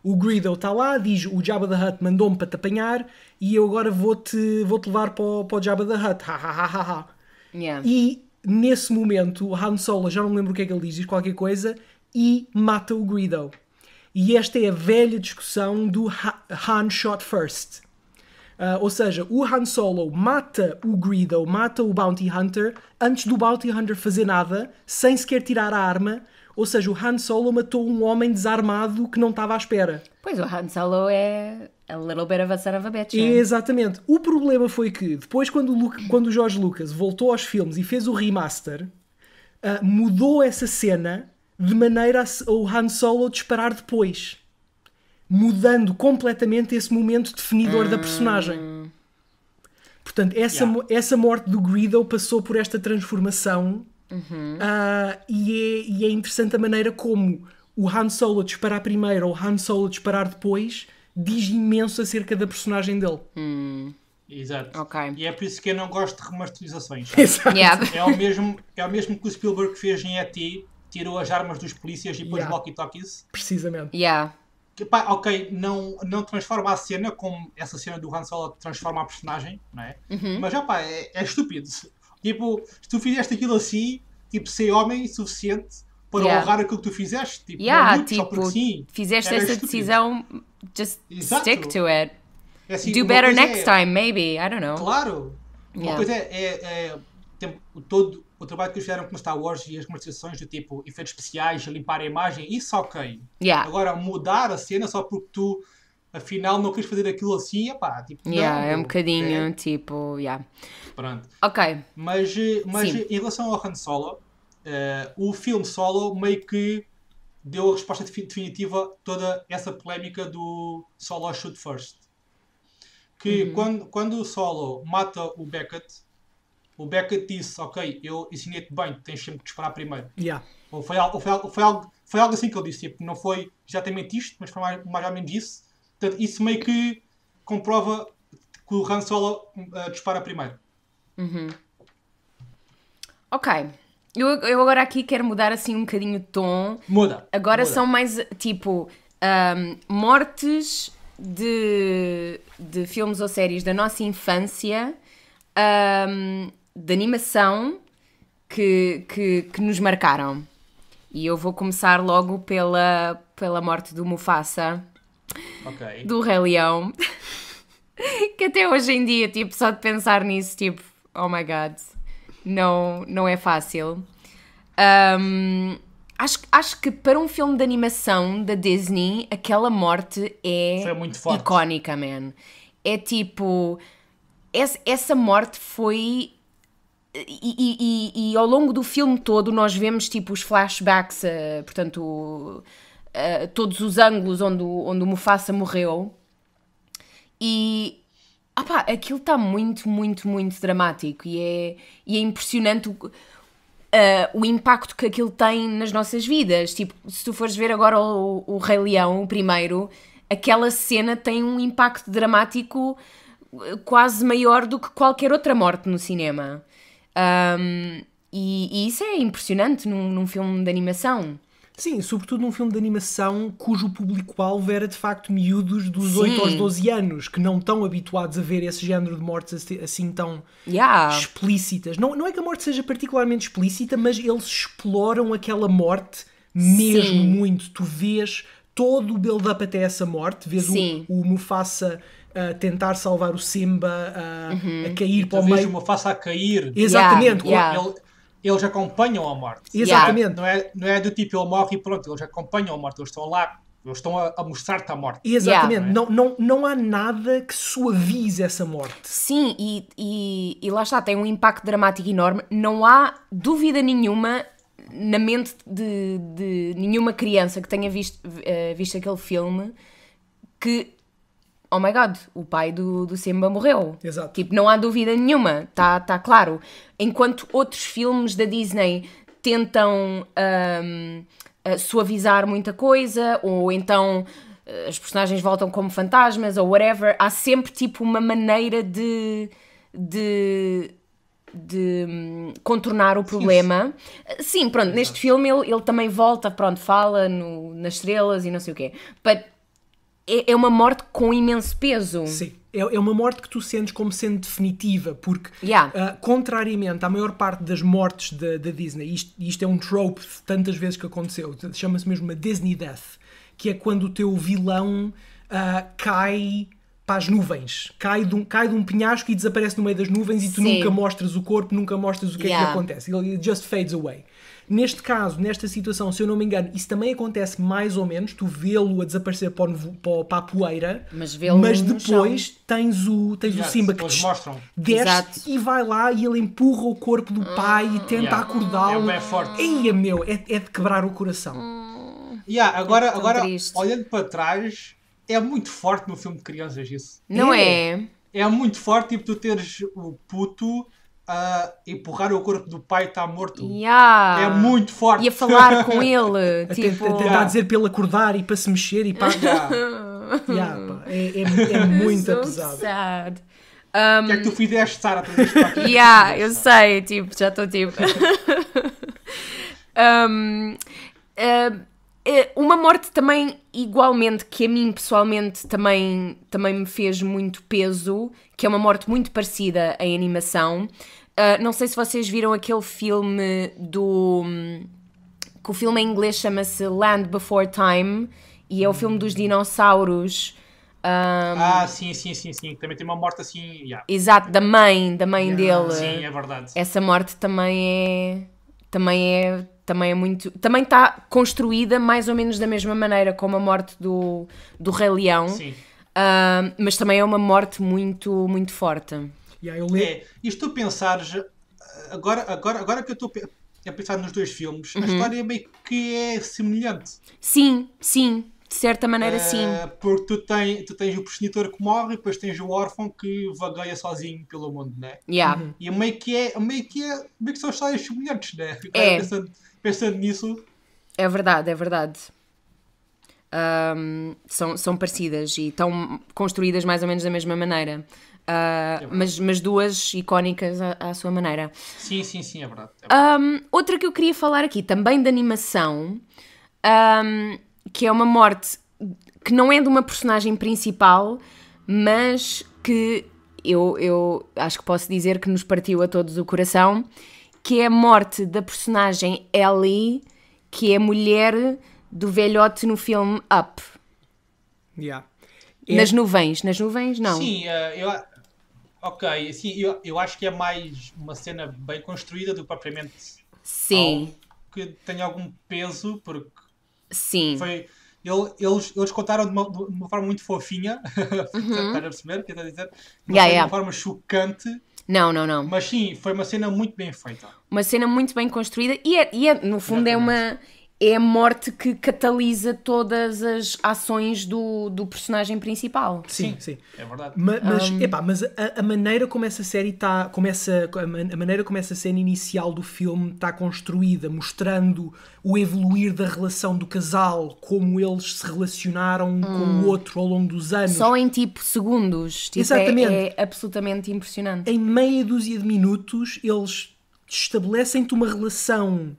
O Greedo está lá, diz: o Jabba the Hutt mandou-me para te apanhar e eu agora vou-te levar para o Jabba the Hutt. Ha, ha, ha, ha, ha. Yeah. E nesse momento o Han Solo, já não me lembro o que é que ele diz qualquer coisa, e mata o Greedo. E esta é a velha discussão do Han shot first. Ou seja, o Han Solo mata o Greedo, mata o Bounty Hunter, antes do Bounty Hunter fazer nada, sem sequer tirar a arma. Ou seja, o Han Solo matou um homem desarmado que não estava à espera. Pois, o Han Solo é a little bit of a son of a bitch. Exatamente. O problema foi que, depois, quando o George Lucas voltou aos filmes e fez o remaster, mudou essa cena de maneira a o Han Solo disparar depois. Mudando completamente esse momento definidor da personagem. Portanto, essa morte do Greedo passou por esta transformação. E é interessante a maneira como o Han Solo disparar primeiro ou o Han Solo disparar depois diz imenso acerca da personagem dele. Exato. Ok. E é por isso que eu não gosto de remasterizações. Exato. Yeah. É o mesmo que o Spielberg fez em E.T., tirou as armas dos polícias e depois walkie-talkies. Precisamente. Yeah. Que, pá, ok, não transforma a cena como essa cena do Han Solo transforma a personagem, não é? Mas já pá, é estúpido. Tipo, se tu fizeste aquilo assim, tipo, ser homem suficiente para honrar aquilo que tu fizeste. Tipo, não lutes, só porque sim. Fizeste Era essa estúpido. decisão, just Exato. stick to it. É assim, Do uma better coisa next time, maybe. I don't know. Claro. Uma Yeah. coisa todo o trabalho que eles fizeram com o Star Wars e as conversações do tipo efeitos especiais, limpar a imagem, isso ok. Yeah. Agora, mudar a cena só porque tu afinal não queres fazer aquilo assim, epá, tipo, Yeah, não, é um bocadinho, é, tipo, yeah. pronto. Ok. Mas Sim. em relação ao Han Solo, o filme Solo meio que deu a resposta definitiva a toda essa polémica do Solo shoot first. Que quando o Solo mata o Beckett disse: ok, eu ensinei-te bem, tens sempre que disparar primeiro. Yeah. Ou foi algo assim que ele disse, tipo, não foi exatamente isto, mas foi mais ou menos isso. Portanto, isso meio que comprova que o Han Solo dispara primeiro. Ok. Eu agora aqui quero mudar assim um bocadinho de tom. Muda. Agora muda. são mais, tipo, mortes de filmes ou séries da nossa infância, de animação, que nos marcaram. E eu vou começar logo pela morte do Mufasa, Ok. do Rei Leão. Que até hoje em dia, tipo, só de pensar nisso, tipo, oh my god, não é fácil. Acho que para um filme de animação da Disney, aquela morte Foi muito forte. icónica, man. É tipo, essa morte foi... E ao longo do filme todo nós vemos tipo os flashbacks, portanto, todos os ângulos onde o Mufasa morreu. E aquilo está muito, muito, muito dramático e é impressionante o impacto que aquilo tem nas nossas vidas. Tipo, se tu fores ver agora o Rei Leão, o primeiro, aquela cena tem um impacto dramático quase maior do que qualquer outra morte no cinema. E isso é impressionante num filme de animação. Sim, sobretudo num filme de animação cujo público-alvo era de facto miúdos dos Sim. 8 aos 12 anos, que não estão habituados a ver esse género de mortes assim tão explícitas. Não é que a morte seja particularmente explícita, mas eles exploram aquela morte mesmo Sim. muito. Tu vês todo o build-up até essa morte, vês Sim. o Mufasa a tentar salvar o Simba, a cair para o Talvez meio. uma faça a cair. Exatamente. Eles acompanham a morte. Exatamente. Não é do tipo ele morre e pronto, eles acompanham a morte, eles estão lá, eles estão a mostrar-te a morte. Exatamente. Não há nada que suavize essa morte. Sim, e lá está, tem um impacto dramático enorme. Não há dúvida nenhuma na mente de nenhuma criança que tenha visto aquele filme que, oh my god, o pai do Simba morreu. Exato. Tipo, não há dúvida nenhuma, tá claro. Enquanto outros filmes da Disney tentam suavizar muita coisa, ou então as personagens voltam como fantasmas, ou whatever, há sempre tipo uma maneira de contornar o problema. Sim, pronto, neste filme ele também volta, pronto, fala nas estrelas e não sei o quê. But é uma morte com imenso peso. Sim, é uma morte que tu sentes como sendo definitiva, porque, contrariamente à maior parte das mortes da Disney, isto é um trope de tantas vezes que aconteceu, chama-se mesmo uma Disney Death, que é quando o teu vilão cai para as nuvens, cai de um penhasco e desaparece no meio das nuvens e tu nunca mostras o corpo, nunca mostras o que é que acontece, ele just fades away. Neste caso, nesta situação, se eu não me engano, isso também acontece mais ou menos, tu vê-lo a desaparecer para a poeira, mas depois tens o Simba que desce e vai lá e ele empurra o corpo do pai e tenta acordá-lo. É forte. Ei, meu, é de quebrar o coração. Agora olhando para trás, é muito forte no filme de crianças isso. Não é? É muito forte, tipo, tu teres o puto a empurrar o corpo do pai que está morto. É muito forte. E a falar com ele. Tentar dizer para ele acordar e para se mexer e para... é muito pesado. Sad. O que é que tu fizeste, Sara? Eu sei, tipo, já estou tipo... uma morte também, igualmente, que a mim pessoalmente também me fez muito peso, que é uma morte muito parecida em animação. Não sei se vocês viram aquele filme que o filme em inglês chama-se Land Before Time, e é o filme dos dinossauros. Sim. Também tem uma morte assim. Exato, da mãe dele. Sim, é verdade. Essa morte também é muito... Também está construída mais ou menos da mesma maneira como a morte do Rei Leão. Sim. Mas também é uma morte muito, muito forte. E se tu pensares... Agora que eu estou a pensar nos dois filmes, a história meio que é semelhante. Sim. De certa maneira, sim. Porque tu tens o progenitor que morre e depois tens o órfão que vagueia sozinho pelo mundo, né? E meio que são histórias semelhantes, né? Pensando nisso... É verdade. São parecidas e estão construídas mais ou menos da mesma maneira. Mas duas icónicas à sua maneira. Sim, é verdade. Outra que eu queria falar aqui, também de animação, que é uma morte que não é de uma personagem principal, mas que eu acho que posso dizer que nos partiu a todos o coração, que é a morte da personagem Ellie, que é a mulher do velhote no filme Up. Nas nuvens, não? Sim, eu acho que é mais uma cena bem construída do que propriamente algo que tenha algum peso, porque eles contaram de uma forma muito fofinha, estás a perceber o que eu estou a dizer? Não foi de uma forma chocante. Não. Mas sim, foi uma cena muito bem feita. Uma cena muito bem construída e no fundo é a morte que catalisa todas as ações do personagem principal. Sim. É verdade. Mas a maneira como essa série a maneira como essa cena inicial do filme está construída, mostrando o evoluir da relação do casal, como eles se relacionaram com o outro ao longo dos anos. Só em tipo segundos. Exatamente. É absolutamente impressionante. Em meia dúzia de minutos, eles estabelecem-te uma relação...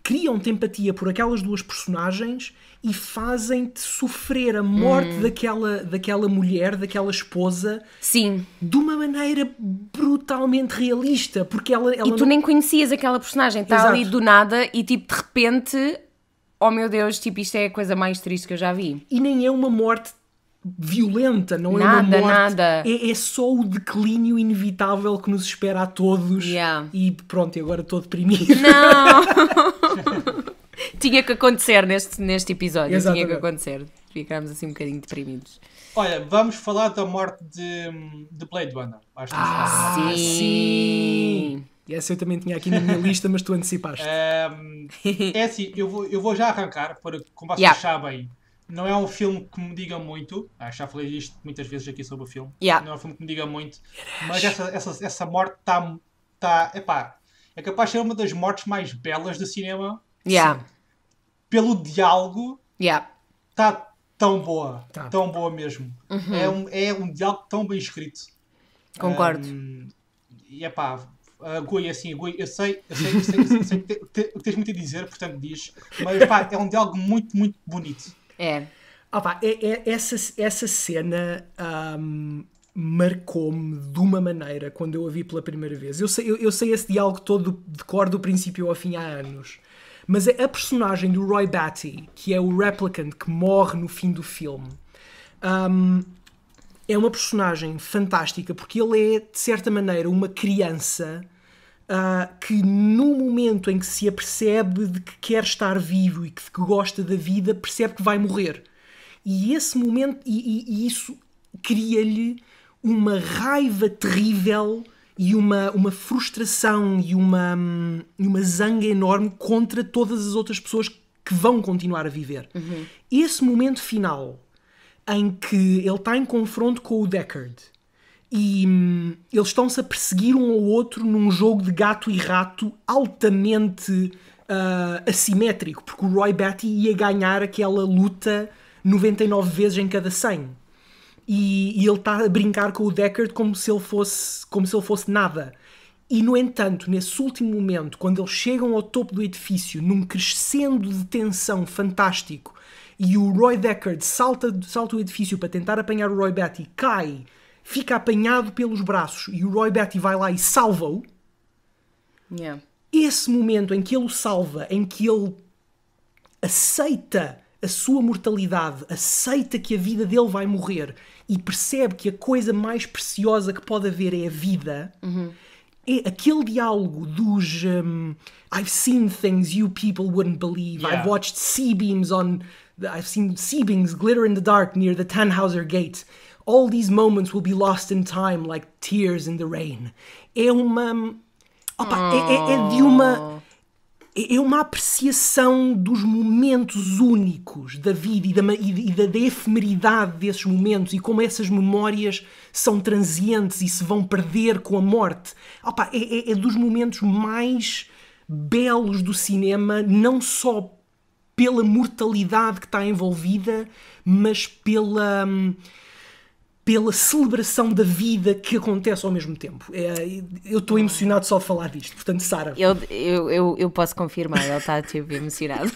criam-te empatia por aquelas duas personagens e fazem-te sofrer a morte daquela mulher, daquela esposa, de uma maneira brutalmente realista, porque ela e tu nem conhecias aquela personagem, está ali do nada e tipo de repente, oh meu Deus, tipo isto é a coisa mais triste que eu já vi. E nem é uma morte violenta, não é Nada, uma morte. nada. É só o declínio inevitável que nos espera a todos. Yeah. E pronto, e agora estou deprimido. Não! Tinha que acontecer neste episódio. Exatamente. Tinha que acontecer. Ficámos assim um bocadinho deprimidos. Olha, vamos falar da morte de Blade Runner. Acho que vamos falar da morte de Blade Runner. Sim! Essa eu também tinha aqui na minha lista, mas tu antecipaste. É assim, eu vou já arrancar, porque como vocês Yeah. sabem, não é um filme que me diga muito. Já falei isto muitas vezes aqui sobre o filme. Yeah. Não é um filme que me diga muito. Mas essa morte está. Epá, é capaz de ser uma das mortes mais belas do cinema. Yeah. Pelo diálogo, Yeah. está tão boa. Tá. Tão boa mesmo. É um diálogo tão bem escrito. Concordo. E epá, Gui, assim, Gui, eu sei que tens muito a dizer, portanto diz, mas pá, é um diálogo muito, muito bonito. É. Essa cena marcou-me de uma maneira quando eu a vi pela primeira vez. Eu sei esse diálogo todo de cor do princípio ao fim há anos. Mas a personagem do Roy Batty, que é o replicant que morre no fim do filme, é uma personagem fantástica porque ele é, de certa maneira, uma criança que no momento em que se apercebe de que quer estar vivo e que gosta da vida, percebe que vai morrer. E esse momento, e isso cria-lhe uma raiva terrível e uma frustração e uma zanga enorme contra todas as outras pessoas que vão continuar a viver. Esse momento final em que ele está em confronto com o Deckard e eles estão-se a perseguir um ao outro num jogo de gato e rato altamente assimétrico, porque o Roy Batty ia ganhar aquela luta 99 vezes em cada 100. E ele está a brincar com o Deckard como se ele fosse nada. E, no entanto, nesse último momento, quando eles chegam ao topo do edifício, num crescendo de tensão fantástico, e o Roy Deckard salta o edifício para tentar apanhar o Roy Batty, cai, fica apanhado pelos braços, e o Roy Batty vai lá e salva-o. Yeah. Esse momento em que ele o salva, em que ele aceita a sua mortalidade, aceita que a vida dele vai morrer e percebe que a coisa mais preciosa que pode haver é a vida, é aquele diálogo dos I've seen things you people wouldn't believe. Yeah. I've watched I've seen sea-beams glitter in the dark near the Tannhauser Gate. All these moments will be lost in time like tears in the rain. É uma... É uma apreciação dos momentos únicos da vida e da efemeridade desses momentos e como essas memórias são transientes e se vão perder com a morte. É dos momentos mais belos do cinema, não só pela mortalidade que está envolvida, mas pela celebração da vida que acontece ao mesmo tempo. Eu estou emocionado só de falar disto. Portanto, Sara... Eu posso confirmar, ele está tipo emocionado.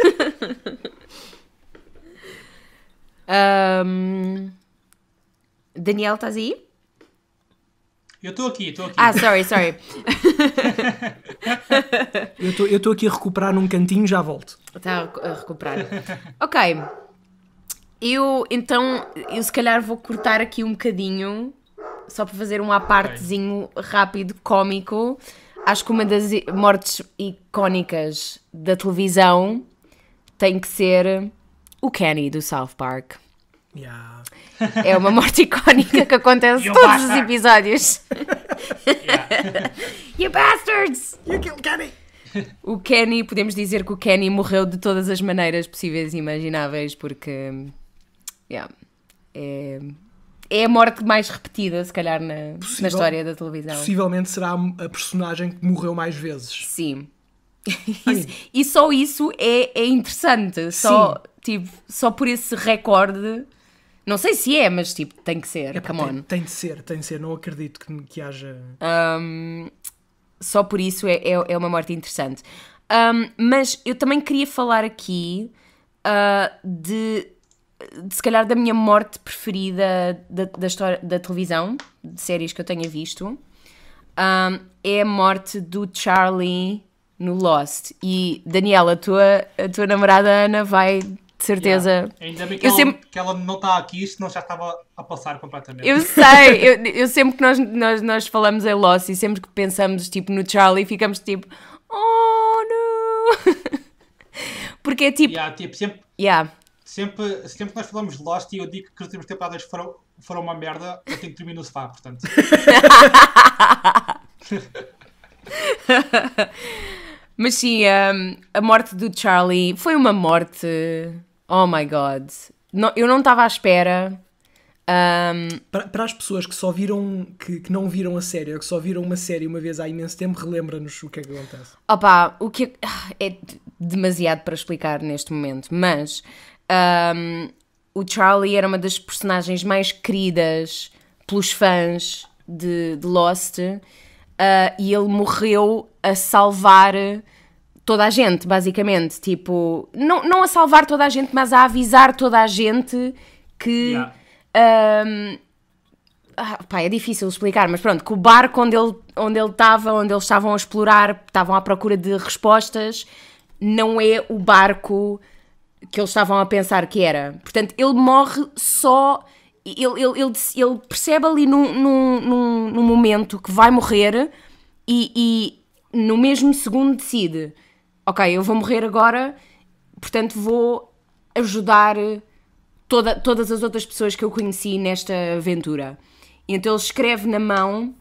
Daniel, estás aí? Eu estou aqui. Sorry. Eu estou aqui a recuperar num cantinho, já volto. Está a recuperar. Ok. Eu se calhar vou cortar aqui um bocadinho, só para fazer um apartezinho rápido, cómico. Acho que uma das mortes icónicas da televisão tem que ser o Kenny do South Park. Yeah. É uma morte icónica que acontece em todos os episódios. You bastards! You killed Kenny! O Kenny, podemos dizer que o Kenny morreu de todas as maneiras possíveis e imagináveis, porque é a morte mais repetida, se calhar, na história da televisão. Possivelmente será a personagem que morreu mais vezes. Sim. E só isso é interessante. Só por esse recorde. Não sei se é, mas tem que ser. Come on. Tem de ser. Não acredito que haja... Só por isso é uma morte interessante. Mas eu também queria falar aqui de se calhar da minha morte preferida da história da televisão, de séries que eu tenha visto. É a morte do Charlie no Lost. E Daniela, a tua namorada Ana vai de certeza. Yeah. Ainda bem que, Eu ela, sempre- que ela não está aqui, senão já estava a passar completamente. Eu sei, eu sempre que nós falamos em Lost e sempre que pensamos tipo no Charlie, ficamos tipo, oh não! Porque é tipo, Yeah, tipo, yeah. sempre que nós falamos de Lost e eu digo que as últimas temporadas foram uma merda, eu tenho que dormir no sofá, portanto. Mas sim, a morte do Charlie foi uma morte. Oh my god. Eu não estava à espera. Para as pessoas que só viram, que não viram a série, ou que só viram uma série uma vez há imenso tempo, relembra-nos o que é que acontece. Opa, o que é demasiado para explicar neste momento, mas o Charlie era uma das personagens mais queridas pelos fãs de Lost, e ele morreu a salvar toda a gente, basicamente. Tipo, não a salvar toda a gente, mas a avisar toda a gente que... Yeah. Pá, é difícil explicar, mas pronto, que o barco onde ele estava, onde eles estavam a explorar, estavam à procura de respostas, não é o barco que eles estavam a pensar que era. Portanto, ele morre só... Ele percebe ali num momento que vai morrer e no mesmo segundo decide: ok, eu vou morrer agora, portanto vou ajudar todas as outras pessoas que eu conheci nesta aventura. E então ele escreve na mão,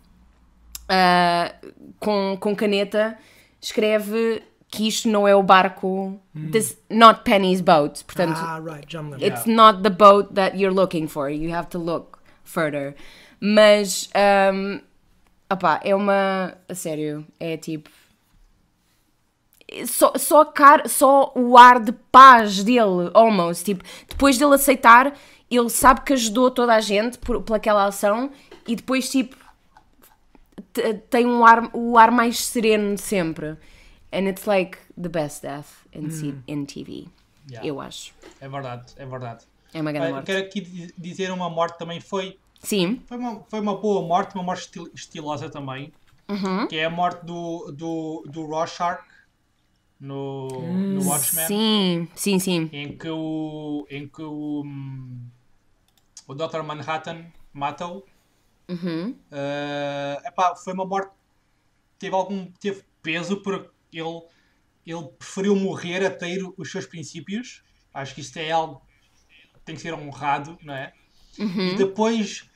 com caneta, escreve que isto não é o barco, this not Penny's boat, portanto, Right, já me lembro. it's not the boat that you're looking for, you have to look further. Mas, opá, é uma, a sério, é tipo, só o ar de paz dele, almost, tipo, depois dele aceitar, ele sabe que ajudou toda a gente por aquela ação e depois, tipo, tem o ar mais sereno de sempre. And it's like the best death in TV, Yeah. eu acho. É verdade, é verdade. É uma grande morte. Quero aqui dizer uma morte também Sim. foi uma boa morte, uma morte estilosa também, que é a morte do Rorschach no Watchmen, Sim. em que o Dr. Manhattan mata-o. Epá, foi uma morte que teve peso porque ele preferiu morrer a ter os seus princípios. Acho que isto é algo que tem que ser honrado, não é? E depois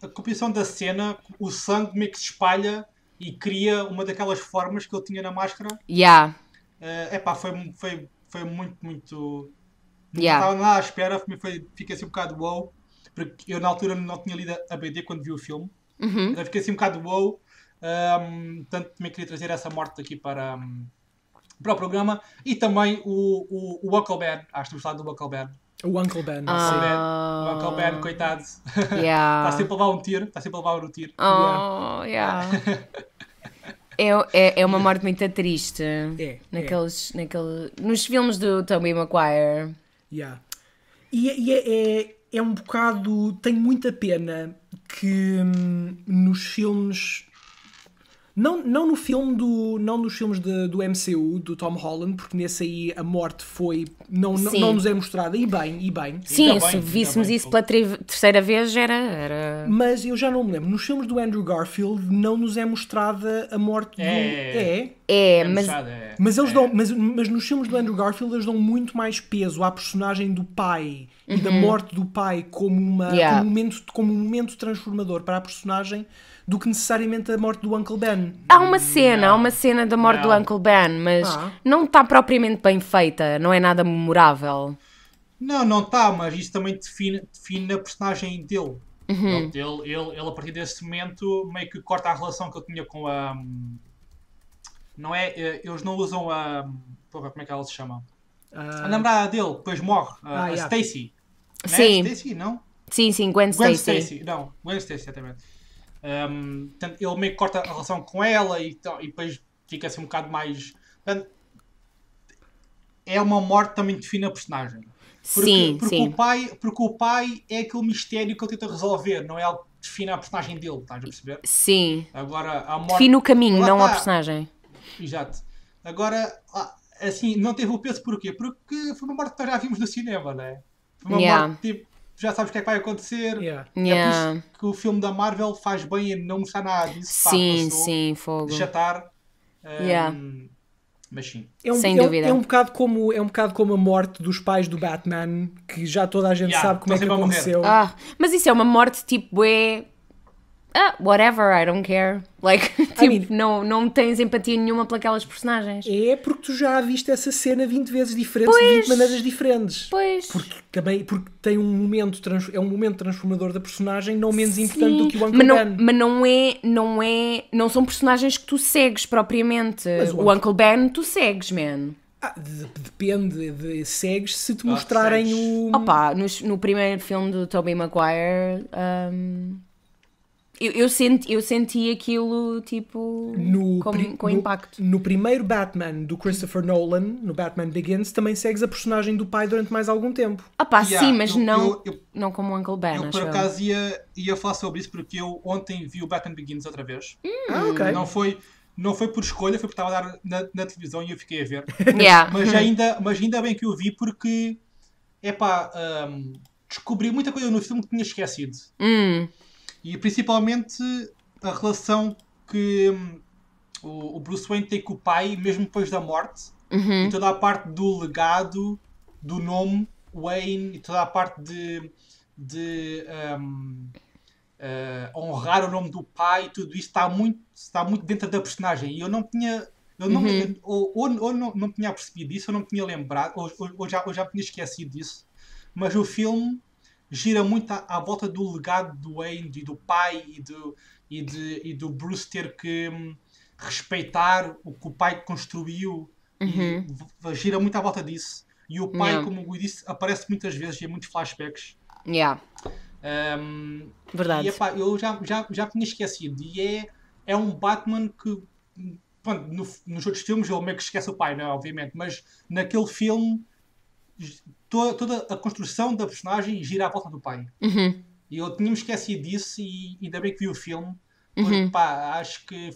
a composição da cena, o sangue meio que se espalha e cria uma daquelas formas que ele tinha na máscara. Yeah. Epá, foi muito... Não Yeah. estava nada à espera, fiquei assim um bocado wow, porque eu na altura não tinha lido a BD quando vi o filme. Então fiquei assim um bocado wow. Portanto, também queria trazer essa morte aqui para o programa. E também o Uncle Ben. Acho que temos falado do Uncle Ben. O Uncle Ben. O Uncle Ben, coitado. Yeah. Está sempre a levar um tiro. Está sempre a levar um tiro. Oh, yeah. É uma morte muito triste. Nos filmes do Tobey Maguire. Yeah. E é um bocado... Tenho muita pena que nos filmes... Não nos filmes do MCU, do Tom Holland, porque nesse aí a morte foi... Não nos é mostrada, e bem. Sim, Ainda se bem, víssemos ainda bem. isso pela terceira vez era... Mas eu já não me lembro. Nos filmes do Andrew Garfield não nos é mostrada a morte do... mas... Mas eles dão, mas nos filmes do Andrew Garfield eles dão muito mais peso à personagem do pai e da morte do pai como um momento transformador para a personagem do que necessariamente a morte do Uncle Ben. Há uma cena da morte do Uncle Ben, mas não está propriamente bem feita, não é nada memorável. Não está, mas isso também define a personagem dele. Ele, a partir desse momento, meio que corta a relação que ele tinha com a... Não é... Eles não usam a... Porra, como é que ela se chama? A namorada dele, depois morre. A Stacy. Não é? Sim. Stacy, não? Sim, Gwen Stacy. Gwen Stacy, exatamente. Portanto, ele meio que corta a relação com ela e depois fica assim um bocado mais... Portanto, é uma morte também que define a personagem. Porque o pai é aquele mistério que ele tenta resolver, não é algo que define a personagem dele, estás a perceber? Sim. Agora, a morte... Define o caminho, não a personagem. Exato. Agora, assim, não teve o peso porquê? Porque foi uma morte que nós já vimos no cinema, não é? Foi uma Yeah. morte tipo, já sabes o que é que vai acontecer. Yeah. É por Yeah. isso que o filme da Marvel faz bem em não mostrar nada disso. Pá, Sim, passou, sim, fogo. de chatar. Yeah. Mas sim. Sem dúvida. É um bocado como a morte dos pais do Batman, que já toda a gente Yeah, sabe como é que estão sempre a aconteceu. Ah, mas isso é uma morte tipo, whatever, I don't care. Like, tipo, não tens empatia nenhuma por aquelas personagens. É porque tu já viste essa cena 20 vezes diferente, de 20 maneiras diferentes. Pois. Porque tem um momento, é um momento transformador da personagem não menos importante do que o Uncle mas Ben. mas não são personagens que tu segues propriamente. Mas o Uncle Ben tu segues, man. Depende de segues se te mostrarem segues. o... Opa, no primeiro filme do Tobey Maguire, eu senti aquilo tipo com impacto. No primeiro Batman do Christopher Nolan, no Batman Begins, também segues a personagem do pai durante mais algum tempo. Opa, Yeah, sim, mas não eu como o Uncle Ben, por acho eu. acaso ia falar sobre isso porque eu ontem vi o Batman Begins outra vez. Ok. Não foi por escolha, foi porque estava a dar na televisão e eu fiquei a ver. Yeah. Mas ainda bem que eu vi porque descobri muita coisa no filme que tinha esquecido. E principalmente a relação que o Bruce Wayne tem com o pai, mesmo depois da morte. E toda a parte do legado, do nome Wayne, e toda a parte de honrar o nome do pai, e tudo isso está muito dentro da personagem. E eu não tinha... ou não tinha percebido isso, ou não tinha lembrado, ou já tinha esquecido disso. Mas o filme gira muito à volta do legado do Wayne e do pai e do Bruce ter que respeitar o que o pai construiu. E gira muito à volta disso. E o pai, como o Gui disse, aparece muitas vezes em muitos flashbacks. Yeah. Verdade. E eu já tinha esquecido. E é um Batman que, pronto, nos outros filmes ele meio que esquece o pai, não é? Obviamente, mas naquele filme toda a construção da personagem gira à volta do pai. E eu tinha-me esquecido disso e ainda bem que vi o filme, porque acho que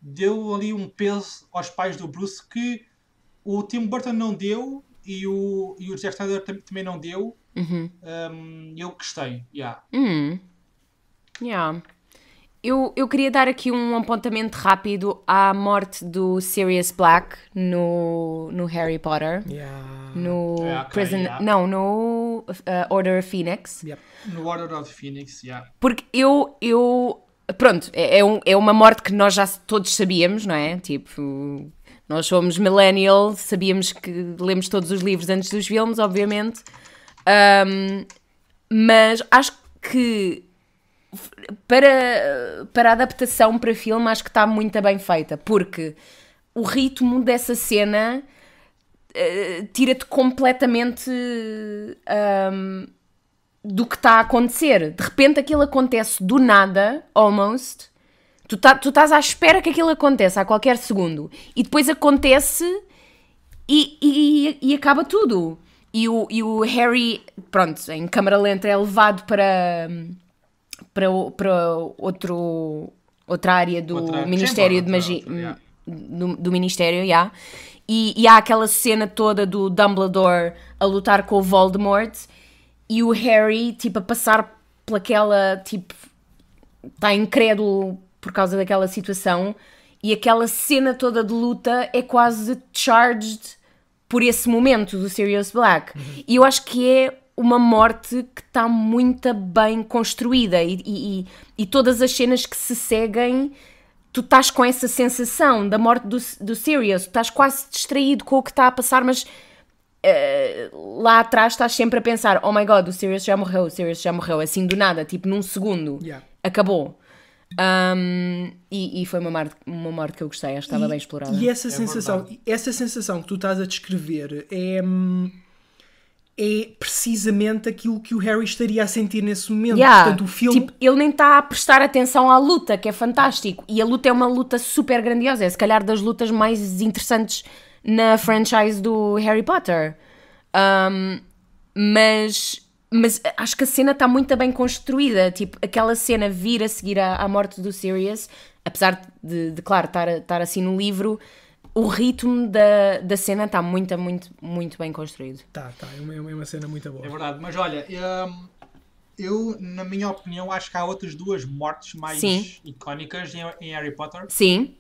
deu ali um peso aos pais do Bruce que o Tim Burton não deu e o Zack Snyder também não deu. Eu gostei. Yeah. Yeah. Eu queria dar aqui um apontamento rápido à morte do Sirius Black no Harry Potter. No Prison... yeah. Não, no Order of Phoenix. Yep. No Order of Phoenix, yeah. Porque pronto, é uma morte que nós já todos sabíamos, não é? Tipo, nós somos millennial, sabíamos que lemos todos os livros antes dos filmes, obviamente. Mas acho que para a adaptação para filme acho que está muito bem feita, porque o ritmo dessa cena tira-te completamente do que está a acontecer. De repente aquilo acontece do nada, almost. Tu estás à espera que aquilo aconteça a qualquer segundo. E depois acontece e acaba tudo. E o Harry, pronto, em câmara lenta é levado para outra área do Ministério de Magia. Do Ministério, já. E há aquela cena toda do Dumbledore a lutar com o Voldemort e o Harry, tipo, a passar pelaquela, tipo, está incrédulo por causa daquela situação e aquela cena toda de luta é quase charged por esse momento do Sirius Black. E eu acho que é uma morte que está muito bem construída e todas as cenas que se seguem, tu estás com essa sensação da morte do Sirius, tu estás quase distraído com o que está a passar, mas lá atrás estás sempre a pensar, oh my god, o Sirius já morreu, assim do nada, tipo num segundo, acabou. E foi uma morte que eu gostei, acho que estava bem explorada. E essa sensação que tu estás a descrever é precisamente aquilo que o Harry estaria a sentir nesse momento. Portanto, o filme... tipo, ele nem está a prestar atenção à luta, que é fantástico. E a luta é uma luta super grandiosa. É se calhar das lutas mais interessantes na franchise do Harry Potter. Mas acho que a cena está muito bem construída. Tipo, aquela cena vir a seguir à morte do Sirius, apesar de claro, estar assim no livro, o ritmo da cena está muito, muito, muito bem construído. Tá, é uma cena muito boa. É verdade, mas olha, eu, na minha opinião, acho que há outras duas mortes mais icónicas em Harry Potter. Sim.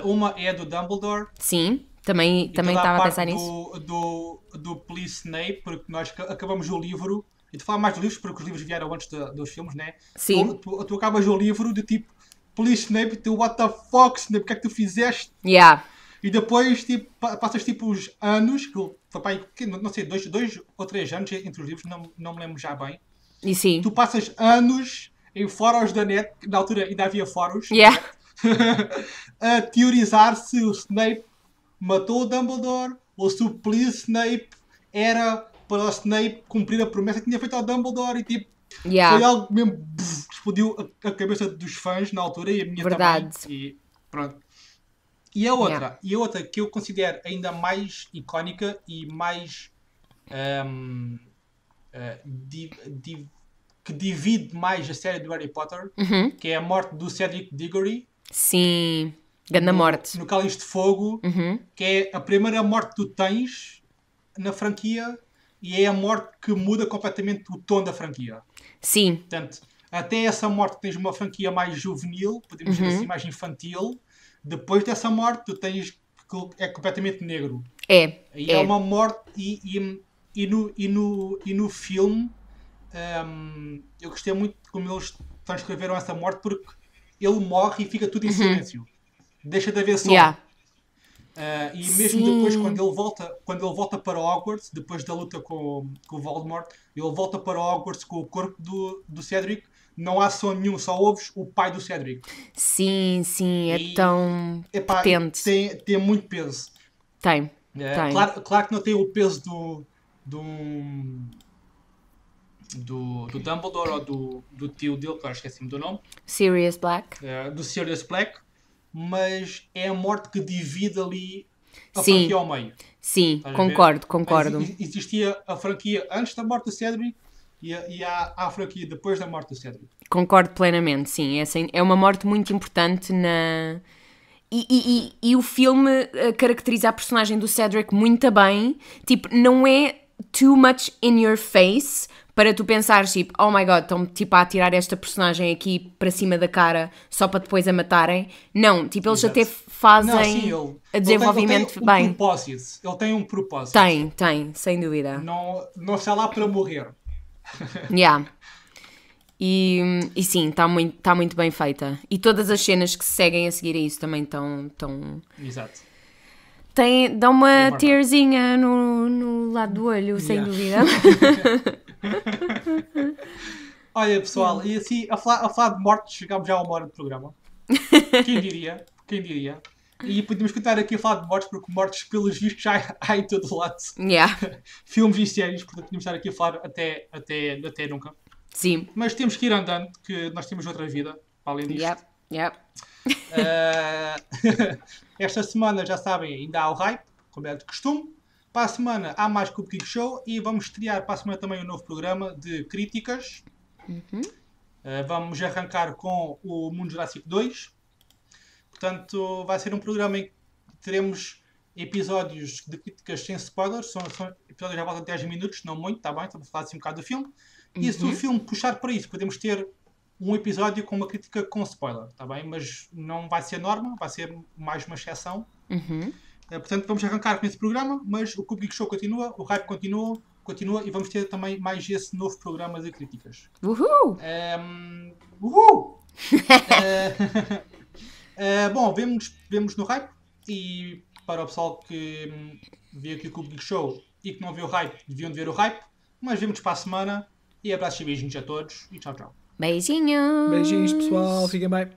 Uma é a do Dumbledore. Sim, também estava a pensar nisso. Do Police Snape, porque nós acabamos o livro, e tu falas mais dos livros porque os livros vieram antes dos filmes, né? Sim. Tu acabas o livro de tipo, Police Snape, tu what the fuck, Snape, o que é que tu fizeste? Yeah. E depois tipo, passas tipo os anos, que não sei, 2 ou 3 anos entre os livros, não me lembro já bem. E sim. Tu passas anos em fóruns da net, que na altura ainda havia fóruns, Yeah. a teorizar se o Snape matou o Dumbledore ou se o Police Snape era para o Snape cumprir a promessa que tinha feito ao Dumbledore e tipo, foi algo mesmo que explodiu a cabeça dos fãs na altura e a minha Verdade. também. E pronto. E a outra que eu considero ainda mais icónica e mais que divide mais a série do Harry Potter, que é a morte do Cedric Diggory. Sim, grande morte. No Cálice de Fogo, que é a primeira morte que tu tens na franquia e é a morte que muda completamente o tom da franquia. Sim. Portanto, até essa morte tens uma franquia mais juvenil, podemos dizer assim, mais infantil. Depois dessa morte, tu tens que é completamente negro. É uma morte e no filme eu gostei muito de como eles transcreveram essa morte, porque ele morre e fica tudo em silêncio. Deixa de haver som. E mesmo depois, quando ele volta para Hogwarts, depois da luta com o Voldemort, ele volta para Hogwarts com o corpo do Cedric. Não há som nenhum, só ouves o pai do Cedric. Sim, tão potente. Tem muito peso. Tem. Claro que não tem o peso do Dumbledore ou do tio dele, que eu esqueci-me do nome. Sirius Black. Do Sirius Black. Mas é a morte que divide ali a franquia ao meio. Sim, concordo. Existia a franquia antes da morte do Cedric e há a franquia depois da morte do Cedric. Concordo plenamente, sim. É uma morte muito importante na... E o filme caracteriza a personagem do Cedric muito bem. Tipo, não é too much in your face para tu pensares, tipo, oh my god, estão tipo a atirar esta personagem aqui para cima da cara só para depois a matarem. Não, tipo, eles até fazem a desenvolvimento ele tem bem. Ele tem um propósito. Tem, sem dúvida. Não está lá para morrer. Yeah. E sim, está muito bem feita. E todas as cenas que se seguem a seguir a isso também estão... Exato. Dá uma tearzinha no lado do olho, sem dúvida. Olha, pessoal, e assim, a falar de mortes, chegámos já a 1 hora de programa. Quem diria? E podemos continuar aqui a falar de mortes, porque mortes, pelos vistos, já há em todo lado. Filmes e séries, portanto, podemos estar aqui a falar até nunca. Sim. Mas temos que ir andando, que nós temos outra vida, para além disto. Yep. Esta semana, já sabem, ainda há o hype, como é de costume. Para a semana há mais Cup Geek Show e vamos estrear para a semana também um novo programa de críticas. Vamos arrancar com o Mundo Jurássico 2. Portanto, vai ser um programa em que teremos episódios de críticas sem spoilers. São episódios à volta de 10 minutos, não muito, está bem? Estamos a falar assim um bocado do filme. E se o filme puxar para isso, podemos ter um episódio com uma crítica com spoiler, está bem? Mas não vai ser norma, vai ser mais uma exceção. Portanto, vamos arrancar com esse programa, mas o Cup Geek Show continua, o hype continua e vamos ter também mais esse novo programa de críticas. Uhul! Bom, vemos no hype, e para o pessoal que vê aqui o Cup Geek Show e que não vê o hype, deviam ver o hype, mas vemos para a semana, e abraços e beijinhos a todos, e tchau, tchau. Beijinhos! Beijinhos, pessoal, fiquem bem.